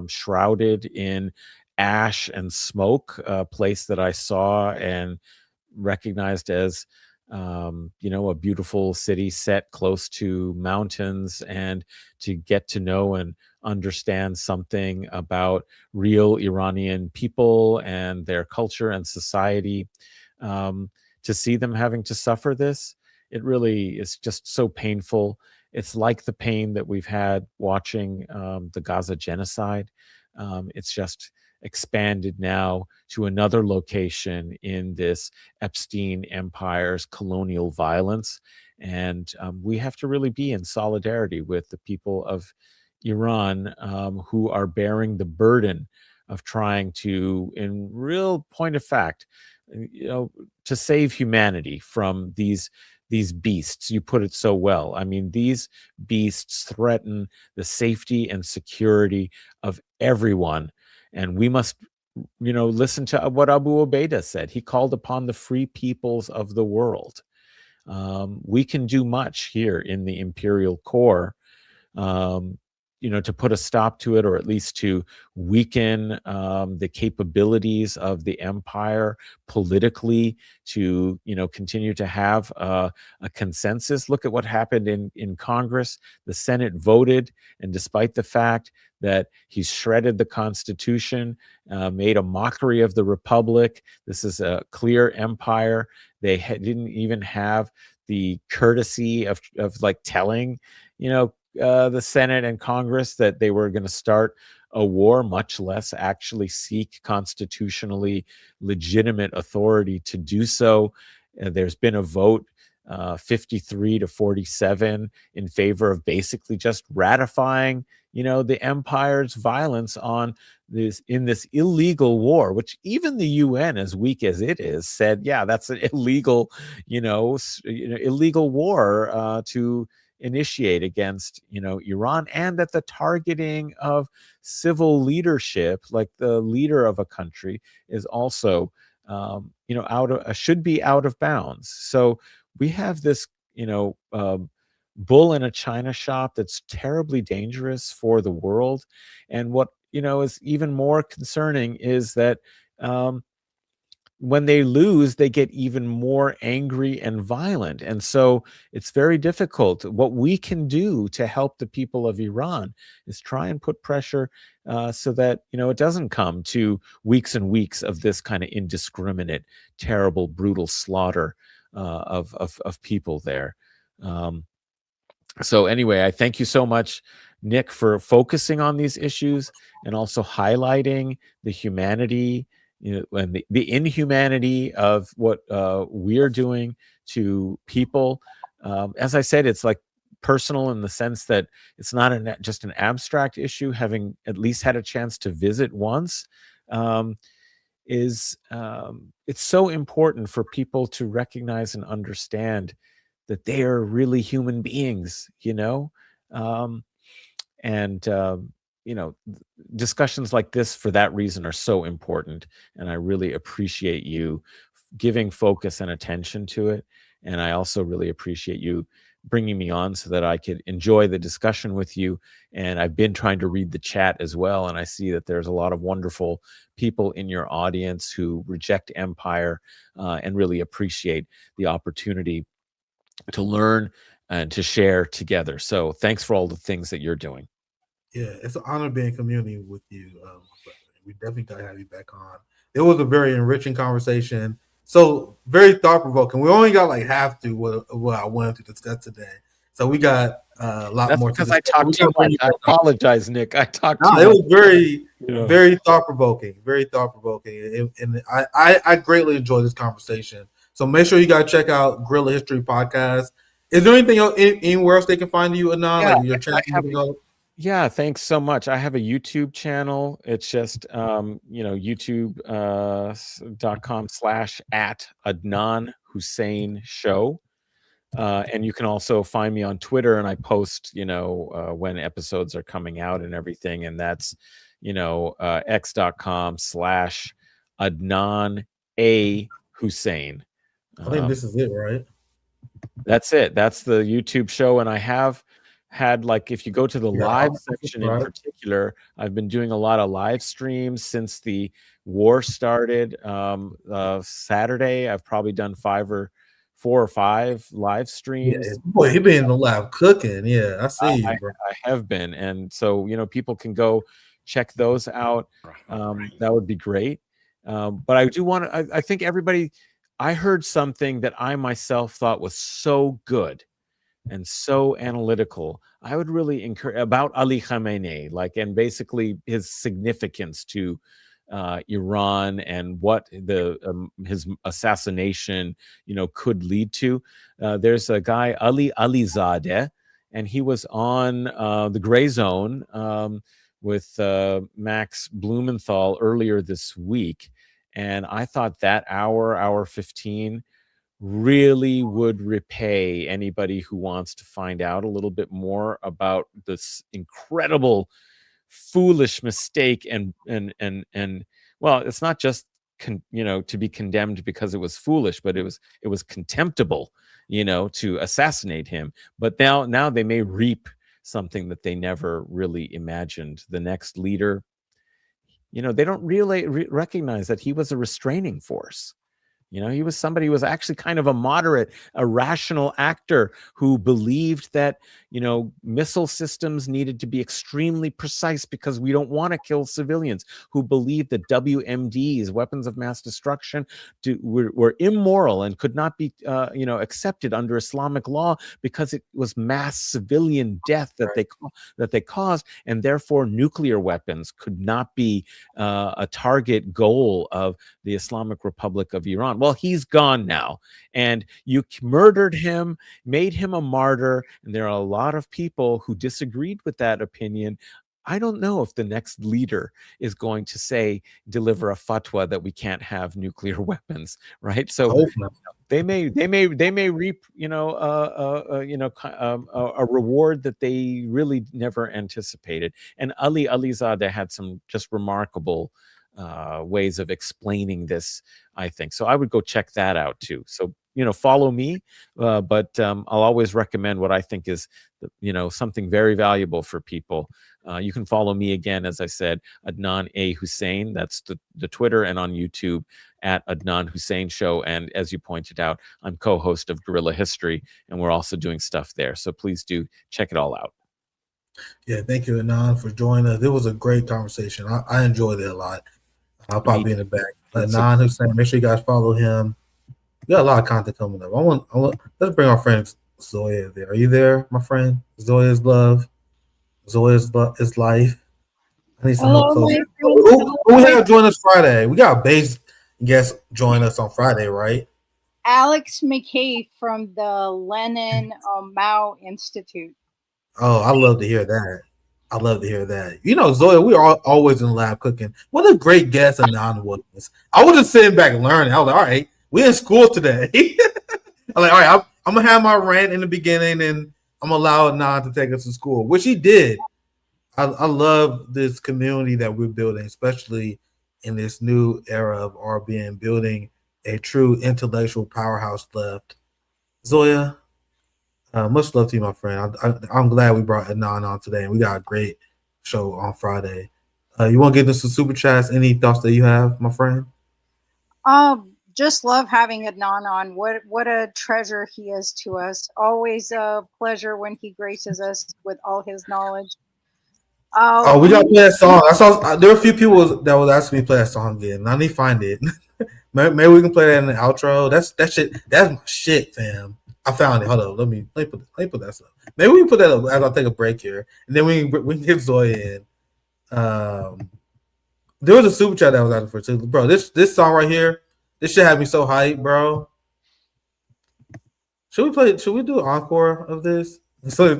shrouded in ash and smoke, a place that I saw and recognized as a beautiful city set close to mountains, and to get to know and understand something about real Iranian people and their culture and society. To see them having to suffer this, it really is just so painful. It's like the pain that we've had watching the Gaza genocide. It's just expanded now to another location in this Epstein Empire's colonial violence. And we have to really be in solidarity with the people of Iran, who are bearing the burden of trying to, in real point of fact, to save humanity from these beasts. You put it so well. I mean, these beasts threaten the safety and security of everyone. And we must, listen to what Abu Ubaidah said. He called upon the free peoples of the world. We can do much here in the imperial core, to put a stop to it, or at least to weaken the capabilities of the empire politically, to continue to have a consensus. Look at what happened in Congress. The Senate voted, and despite the fact that he's shredded the Constitution, made a mockery of the Republic, this is a clear empire. They didn't even have the courtesy of like telling the Senate and Congress that they were going to start a war, much less actually seek constitutionally legitimate authority to do so. There's been a vote, 53-47, in favor of basically just ratifying, the empire's violence on this illegal war, which even the UN, as weak as it is, said, yeah, that's an illegal, illegal war to initiate against Iran, and that the targeting of civil leadership, like the leader of a country, is also should be out of bounds. So we have this bull in a china shop that's terribly dangerous for the world. And what is even more concerning is that when they lose, they get even more angry and violent. And so it's very difficult. What we can do to help the people of Iran is try and put pressure so that, it doesn't come to weeks and weeks of this kind of indiscriminate, terrible, brutal slaughter of people there. So anyway, I thank you so much, Nick, for focusing on these issues and also highlighting the humanity, and the inhumanity of what we're doing to people. As I said, it's like personal in the sense that it's not just an abstract issue. Having at least had a chance to visit once, it's so important for people to recognize and understand that they are really human beings, discussions like this for that reason are so important. And I really appreciate you giving focus and attention to it. And I also really appreciate you bringing me on so that I could enjoy the discussion with you. And I've been trying to read the chat as well, and I see that there's a lot of wonderful people in your audience who reject empire and really appreciate the opportunity to learn and to share together. So thanks for all the things that you're doing. Yeah, it's an honor being in community with you. We definitely got to have you back on. It was a very enriching conversation. So very thought-provoking. We only got like half to what I wanted to discuss today. So we got a lot That's more. because to I talked too much. I apologize, Nick. I talked too No, much. it was very, Yeah. very thought provoking. Very thought provoking, and I greatly enjoyed this conversation. So make sure you guys check out Guerrilla History Podcast. Is there anything else, anywhere else they can find you, Adnan? Yeah, Like your channel? Yeah, thanks so much. I have a YouTube channel. It's just youtube.com/@Adnan Husain Show. And you can also find me on Twitter, and I post, when episodes are coming out and everything. And that's, x.com/Adnan A Husain. I think this is it, right? That's it. That's the YouTube show. And I have had, like, if you go to the live section in particular, I've been doing a lot of live streams since the war started. Saturday, I've probably done 4 or 5 live streams. Yeah, boy, he been in the lab cooking. Yeah, I see you, bro. I have been. And so, people can go check those out. That would be great. But I do want to, I think everybody, I heard something that I myself thought was so good and so analytical. I would really encourage about Ali Khamenei, and basically his significance to Iran and what his assassination, could lead to. There's a guy, Ali Alizadeh, and he was on the Gray Zone with Max Blumenthal earlier this week. And I thought that hour 15 really would repay anybody who wants to find out a little bit more about this incredible, foolish mistake. And well, it's not just to be condemned because it was foolish, but it was contemptible, to assassinate him. But now they may reap something that they never really imagined. The next leader, they don't really recognize that he was a restraining force. He was somebody who was actually kind of a moderate, a rational actor who believed that, missile systems needed to be extremely precise because we don't want to kill civilians, who believed that WMDs, weapons of mass destruction, were immoral and could not be, accepted under Islamic law because it was mass civilian death that they caused, and therefore nuclear weapons could not be a target goal of the Islamic Republic of Iran. Well, he's gone now, and you murdered him, made him a martyr, and there are a lot of people who disagreed with that opinion. I don't know if the next leader is going to deliver a fatwa that we can't have nuclear weapons, right? So they may reap, a reward that they really never anticipated. And Ali Alizadeh had some just remarkable ways of explaining this, I think. So I would go check that out too. So, follow me, but I'll always recommend what I think is, something very valuable for people. You can follow me again, as I said, Adnan A. Husain. That's the Twitter, and on YouTube at Adnan Husain Show. And as you pointed out, I'm co-host of Guerrilla History, and we're also doing stuff there. So please do check it all out. Yeah, thank you, Adnan, for joining us. It was a great conversation. I enjoyed it a lot. I'll probably be in the back. Adnan Husain, make sure you guys follow him. We got a lot of content coming up. Let's bring our friend Zoya there. Are you there, my friend? Zoya's love. Zoya's life. I need some help. Who we have join us Friday? We got a base guest join us on Friday, right? Alex McKay from the Lenin Mao Institute. Oh, I love to hear that. I love to hear that. Zoya, we are always in the lab cooking. What a great guest Adnan was. I was just sitting back learning. I was like, all right, we're in school today. I'm like, all right, I'm going to have my rant in the beginning, and I'm going to allow Adnan to take us to school, which he did. I love this community that we're building, especially in this new era of RBN, building a true intellectual powerhouse left. Zoya, much love to you, my friend. I'm glad we brought Adnan on today, and we got a great show on Friday. You want to get into some super chats? Any thoughts that you have, my friend? Just love having Adnan on. What a treasure he is to us. Always a pleasure when he graces us with all his knowledge. We got to play that song. I saw there were a few people that was asking me to play that song again. I need to find it. Maybe we can play that in the outro. That's shit. That's my shit, fam. I found it. Hold on. Let me put that up. Maybe we can put that up as I take a break here, and then we can get Zoya in. There was a super chat that was out for too, bro. This song right here, this shit had me so hyped, bro. Should we do an encore of this? So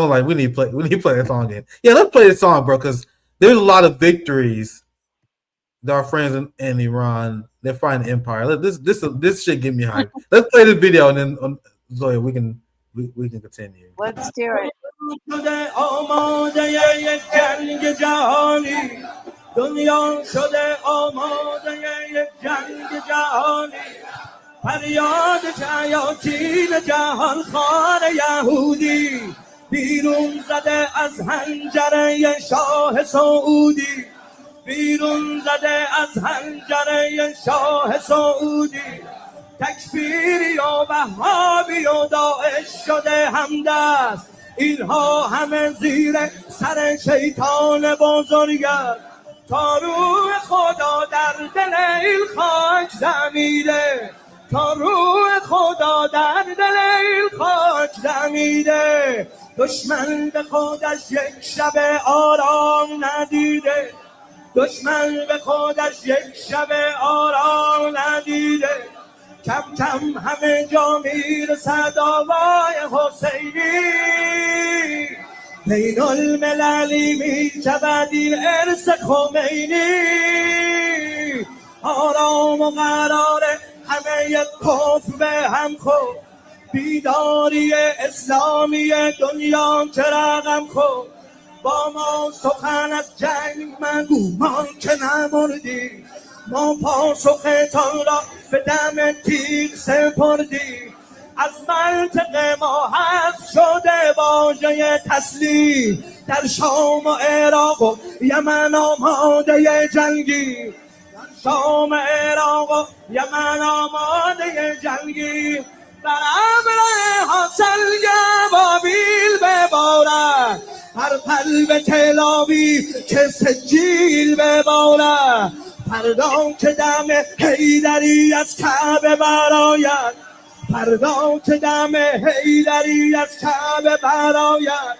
like we need to play that song again. Yeah, let's play this song, bro, because there's a lot of victories that our friends in Iran, they're fighting empire. This shit get me hyped. Let's play this video and then Zoya, we can continue. Let's do it. دنیا شده آماده یک جنگ جهانی فریاد شیاطین جهان خان یهودی بیرون زده از حنجره شاه سعودی بیرون زده از حنجره شاه سعودی تکفیری و وهابی و داعش شده همدست اینها همه زیر سر شیطان بزرگست تا روح خدا در دل این خاک دمیده تا روح خدا در دل این خاک دمیده دشمن به خودش یک شب آرام ندیده دشمن به خودش یک شب آرام ندیده کم کم همه جا میرسد آوای حسینی بین المللی میشود این ارث خمینی آرام و قرار همه یک کفر به هم خود بیداری اسلامی دنیا چراغم خود با ما سخن از جنگ مگو ما که نمردی ما پاسختان را به دم تیغ سپردی از منطقه ما حذف شده واژه تسلیم در شام و عراق و یمن آماده جنگی در شام عراق و یمن آماده جنگی بر ابر حاصل بابیل ببارد هر قلب تلابی که سجیل ببارد فردا که دم حیدری از کعبه براید فردا که دم حیدری از کعبه براید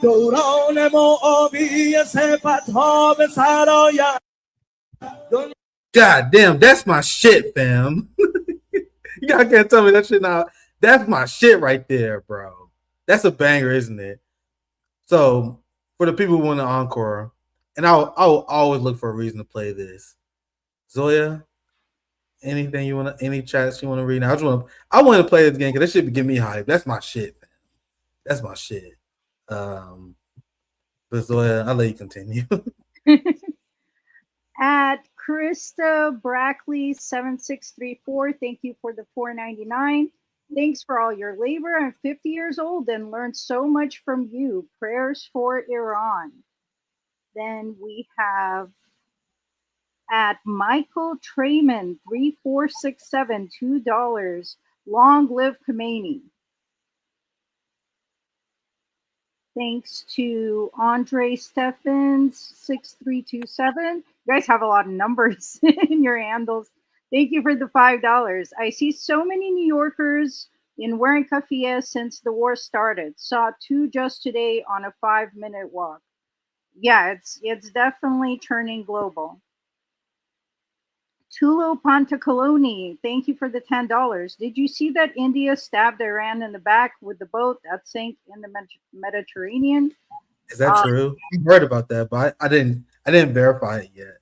دوران معاوی صفتها به سرایت God damn, that's my shit, fam. Y'all can't tell me that shit now. That's my shit right there, bro. That's a banger, isn't it? So, for the people who want an encore, and I'll always look for a reason to play this. Zoya, any chats you want to read? Now, I want to play this game because that shit be giving me hype. That's my shit, man. That's my shit. But Zoya, I'll let you continue. At Krista Brackley 7634, thank you for the $4.99. Thanks for all your labor. I'm 50 years old and learned so much from you. Prayers for Iran. Then we have at Michael Trayman 3467, $2. Long live Khomeini. Thanks to Andre Steffens 6327. You guys have a lot of numbers in your handles. Thank you for the $5. I see so many New Yorkers in wearing kafiyeh since the war started. Saw 2 just today on a 5-minute walk. Yeah, it's definitely turning global. Tulo Pantacaloni, thank you for the $10. Did you see that India stabbed Iran in the back with the boat that sank in the Mediterranean? Is that true? I heard about that, but I didn't verify it yet.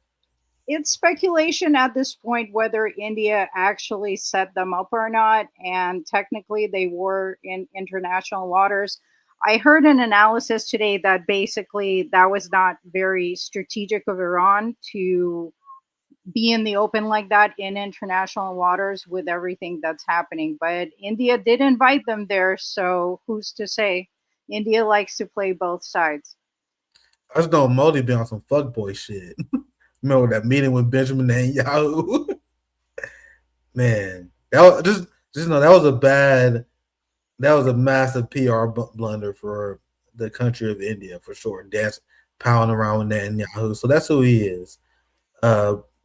It's speculation at this point whether India actually set them up or not, and technically they were in international waters. I heard an analysis today that basically that was not very strategic of Iran to be in the open like that in international waters with everything that's happening. But India did invite them there, so who's to say? India likes to play both sides. I just know Modi be on some fuckboy shit. Remember that meeting with Benjamin Netanyahu? Man, that was just know that was a massive PR blunder for the country of India for sure. Dance pounding around with Netanyahu, so that's who he is.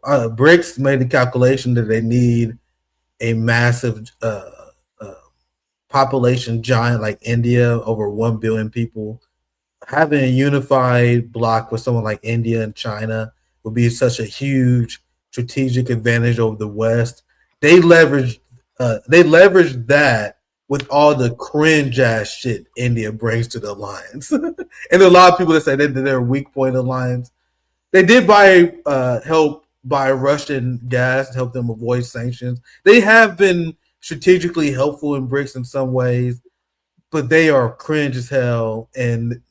BRICS made the calculation that they need a massive population giant like India, over 1 billion people, having a unified bloc with someone like India and China would be such a huge strategic advantage over the West. They leveraged that with all the cringe ass shit India brings to the alliance. And there are a lot of people that say that they're a weak point alliance. They did help buy Russian gas and help them avoid sanctions. They have been strategically helpful in BRICS in some ways, but they are cringe as hell, and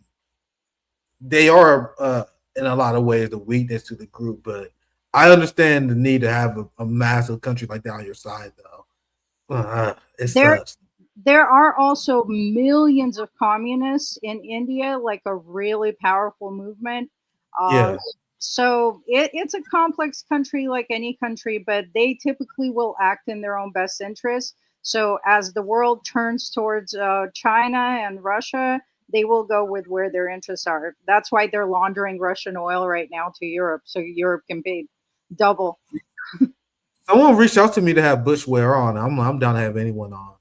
they are in a lot of ways the weakness to the group. But I understand the need to have a massive country like that on your side, though. It sucks. There are also millions of communists in India, like a really powerful movement. Yeah. So it's a complex country like any country, but they typically will act in their own best interest. So as the world turns towards China and Russia, they will go with where their interests are. That's why they're laundering Russian oil right now to Europe, so Europe can pay double. Someone reached out to me to have Bush wear on. I'm down to have anyone on.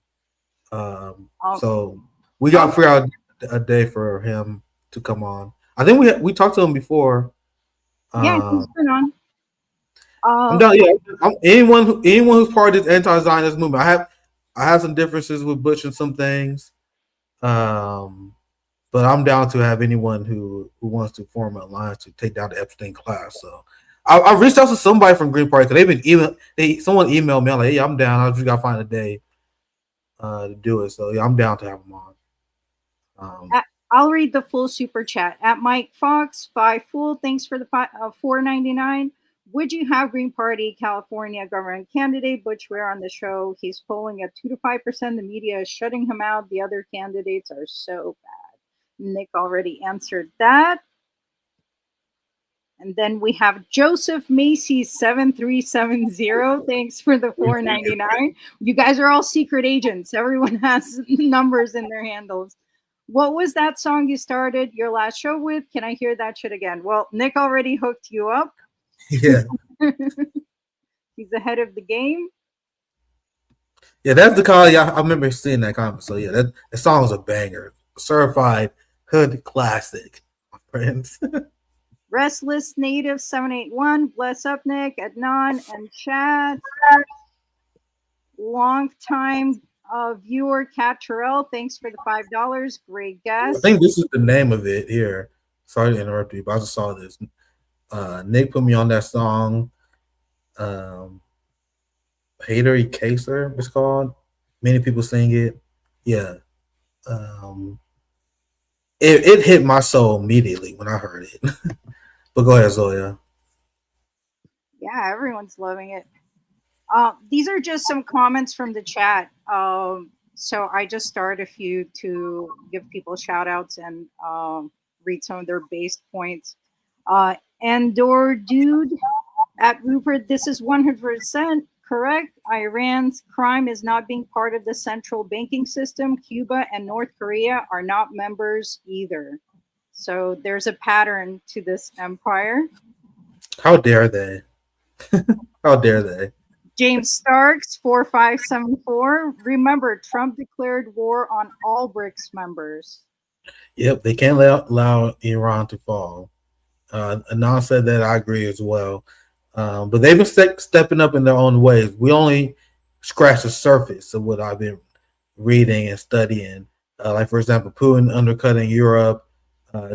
So we got to figure out a day for him to come on. I think we talked to him before. Yeah, he's been on. I'm down. Yeah, anyone who's part of this anti-Zionist movement. I have some differences with Bush and some things, but I'm down to have anyone who wants to form an alliance to take down the Epstein class. So I reached out to somebody from Green Party because someone emailed me. I'm like, hey, I'm down. I just gotta find a day to do it. So yeah, I'm down to have them on. I'll read the full super chat at Mike Fox 5 Fool. Thanks for the $4.99. Would you have Green Party California government candidate Butch Ware on the show? He's polling at 2 to 5%. The media is shutting him out. The other candidates are so bad. Nick already answered that. And then we have Joseph Macy 7370. Thanks for the $4.99. You guys are all secret agents. Everyone has numbers in their handles. What was that song you started your last show with? Can I hear that shit again? Well, Nick already hooked you up. Yeah. He's ahead of the game. Yeah, that's the call. Yeah, I remember seeing that comment. So yeah, that song is a banger. Certified hood classic, my friends. Restless Native 781. Bless up, Nick, Adnan, and Chad. Long time viewer Cat Terrell, thanks for the $5. Great guest. I think this is the name of it here. Sorry to interrupt you, but I just saw this. Nick put me on that song. Hater Kaser, it's called. Many people sing it. Yeah. It hit my soul immediately when I heard it. But go ahead, Zoya. Yeah, everyone's loving it. These are just some comments from the chat. So I just started a few to give people shout outs and read some of their base points. Andor Dude at Rupert, this is 100% correct. Iran's crime is not being part of the central banking system. Cuba and North Korea are not members either. So there's a pattern to this empire. How dare they? How dare they? James Starks 4574. Remember, Trump declared war on all BRICS members. Yep, they can't allow Iran to fall. Adnan said that. I agree as well. But they've been stepping up in their own ways. We only scratched the surface of what I've been reading and studying. Like, for example, Putin undercutting Europe,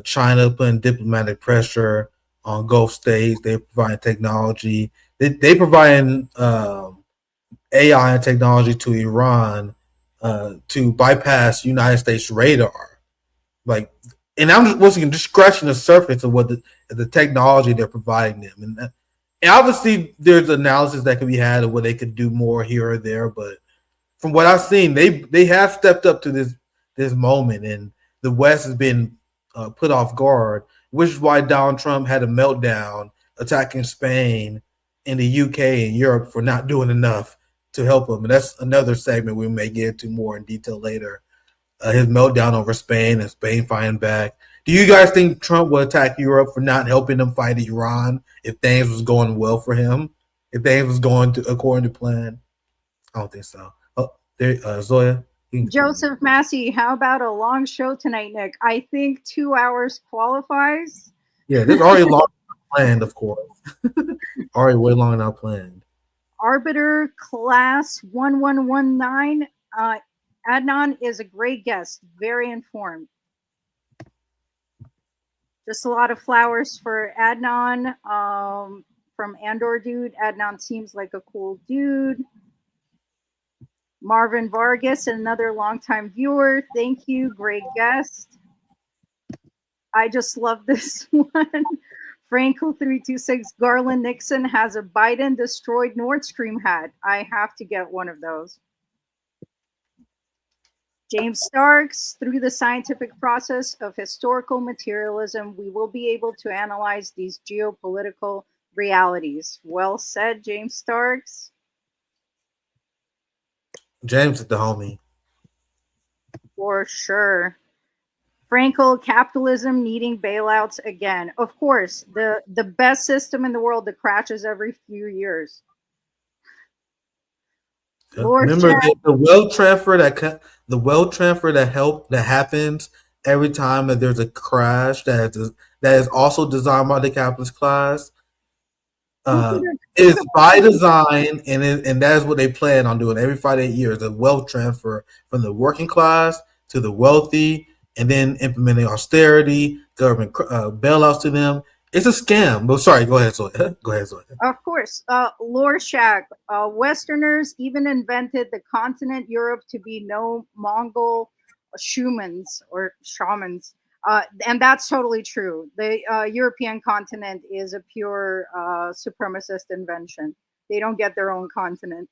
China putting diplomatic pressure on Gulf states. They're providing technology. They providing AI and technology to Iran to bypass United States radar. Like, and I'm just scratching the surface of what the technology they're providing them. And obviously, there's analysis that can be had of what they could do more here or there. But from what I've seen, they have stepped up to this moment, and the West has been put off guard, which is why Donald Trump had a meltdown attacking Spain and the UK and Europe for not doing enough to help them. And that's another segment we may get into more in detail later. His meltdown over Spain and Spain fighting back. Do you guys think Trump will attack Europe for not helping them fight Iran if things was going well for him? If things was going according to plan? I don't think so. Oh, there, Zoya, Joseph Massey, how about a long show tonight, Nick? I think 2 hours qualifies. Yeah, this already long planned, of course. Already way long enough planned. Arbiter Class 1119. Adnan is a great guest, very informed. Just a lot of flowers for Adnan from Andor Dude. Adnan seems like a cool dude. Marvin Vargas, another longtime viewer. Thank you. Great guest. I just love this one. Franco326, Garland Nixon has a Biden destroyed Nord Stream hat. I have to get one of those. James Starks, through the scientific process of historical materialism, we will be able to analyze these geopolitical realities. Well said, James Starks. James is the homie. For sure. Frankel, capitalism needing bailouts again. Of course, the best system in the world that crashes every few years. Remember the wealth transfer that happens every time that there's a crash that is also designed by the capitalist class. Is by design, and that is what they plan on doing every 5 to 8 years. A wealth transfer from the working class to the wealthy, and then implementing austerity, government bailouts to them. It's a scam. But sorry, go ahead, Zoe. Go ahead, Zoe. Of course, Lorshak, Westerners even invented the continent Europe to be no Mongol shamans. And that's totally true. The European continent is a pure supremacist invention. They don't get their own continent.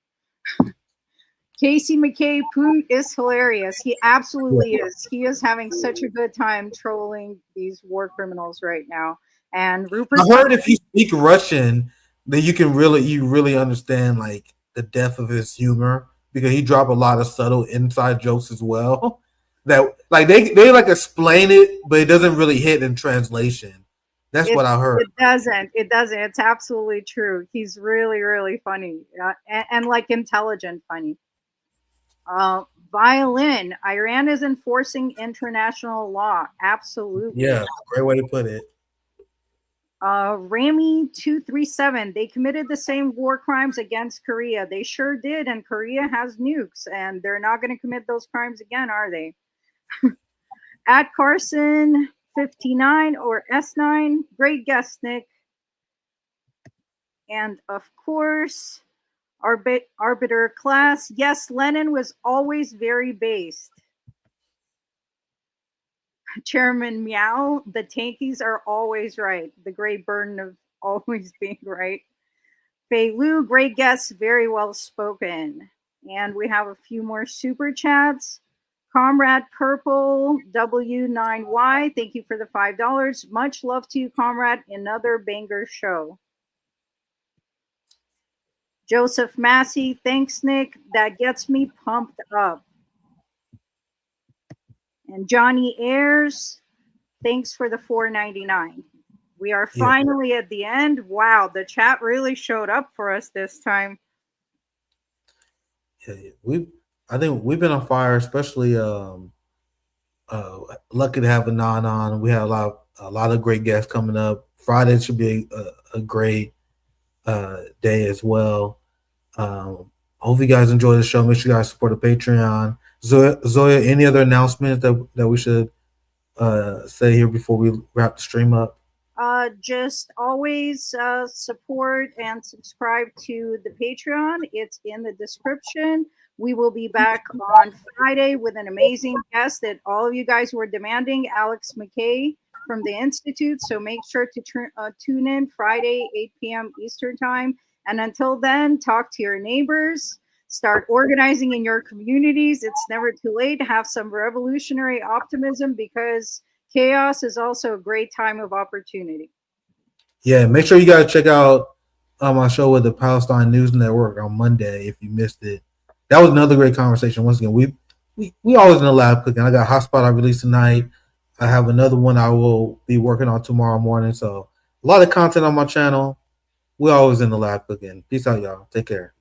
Casey McKay Poon is hilarious. He absolutely is. He is having such a good time trolling these war criminals right now. And Rupert, I heard if you speak Russian, then you really understand like the depth of his humor, because he dropped a lot of subtle inside jokes as well. That like they like explain it, but it doesn't really hit in translation. That's what I heard. It doesn't. It's absolutely true. He's really, really funny and like intelligent funny. Violin. Iran is enforcing international law. Absolutely. Yeah, great way to put it. Rami 237. They committed the same war crimes against Korea. They sure did, and Korea has nukes, and they're not going to commit those crimes again, are they? At Carson 59 or S9. Great guest, Nick. And of course, Arbiter Class. Yes, Lenin was always very based. Chairman Meow, the tankies are always right. The great burden of always being right. Fei Lu, great guest, very well spoken. And we have a few more super chats. Comrade Purple W9Y, thank you for the $5. Much love to you, Comrade. Another banger show. Joseph Massey, thanks, Nick. That gets me pumped up. And Johnny Ayers, thanks for the $4.99. We are finally at the end. Wow, the chat really showed up for us this time. Yeah, I think we've been on fire, especially lucky to have Adnan on. We have a lot of great guests coming up. Friday should be a great day as well. Hope you guys enjoy the show. Make sure you guys support the Patreon. Zoya, any other announcements that we should say here before we wrap the stream up? Just always support and subscribe to the Patreon. It's in the description. We will be back on Friday with an amazing guest that all of you guys were demanding, Alex McKay from the Institute. So make sure to tune in Friday, 8 p.m. Eastern Time. And until then, talk to your neighbors. Start organizing in your communities. It's never too late. Have some revolutionary optimism, because chaos is also a great time of opportunity. Yeah, make sure you guys check out my show with the Palestine News Network on Monday if you missed it. That was another great conversation. Once again, we always in the lab cooking. I got Hotspot I released tonight. I have another one I will be working on tomorrow morning. So a lot of content on my channel. We're always in the lab cooking. Peace out, y'all. Take care.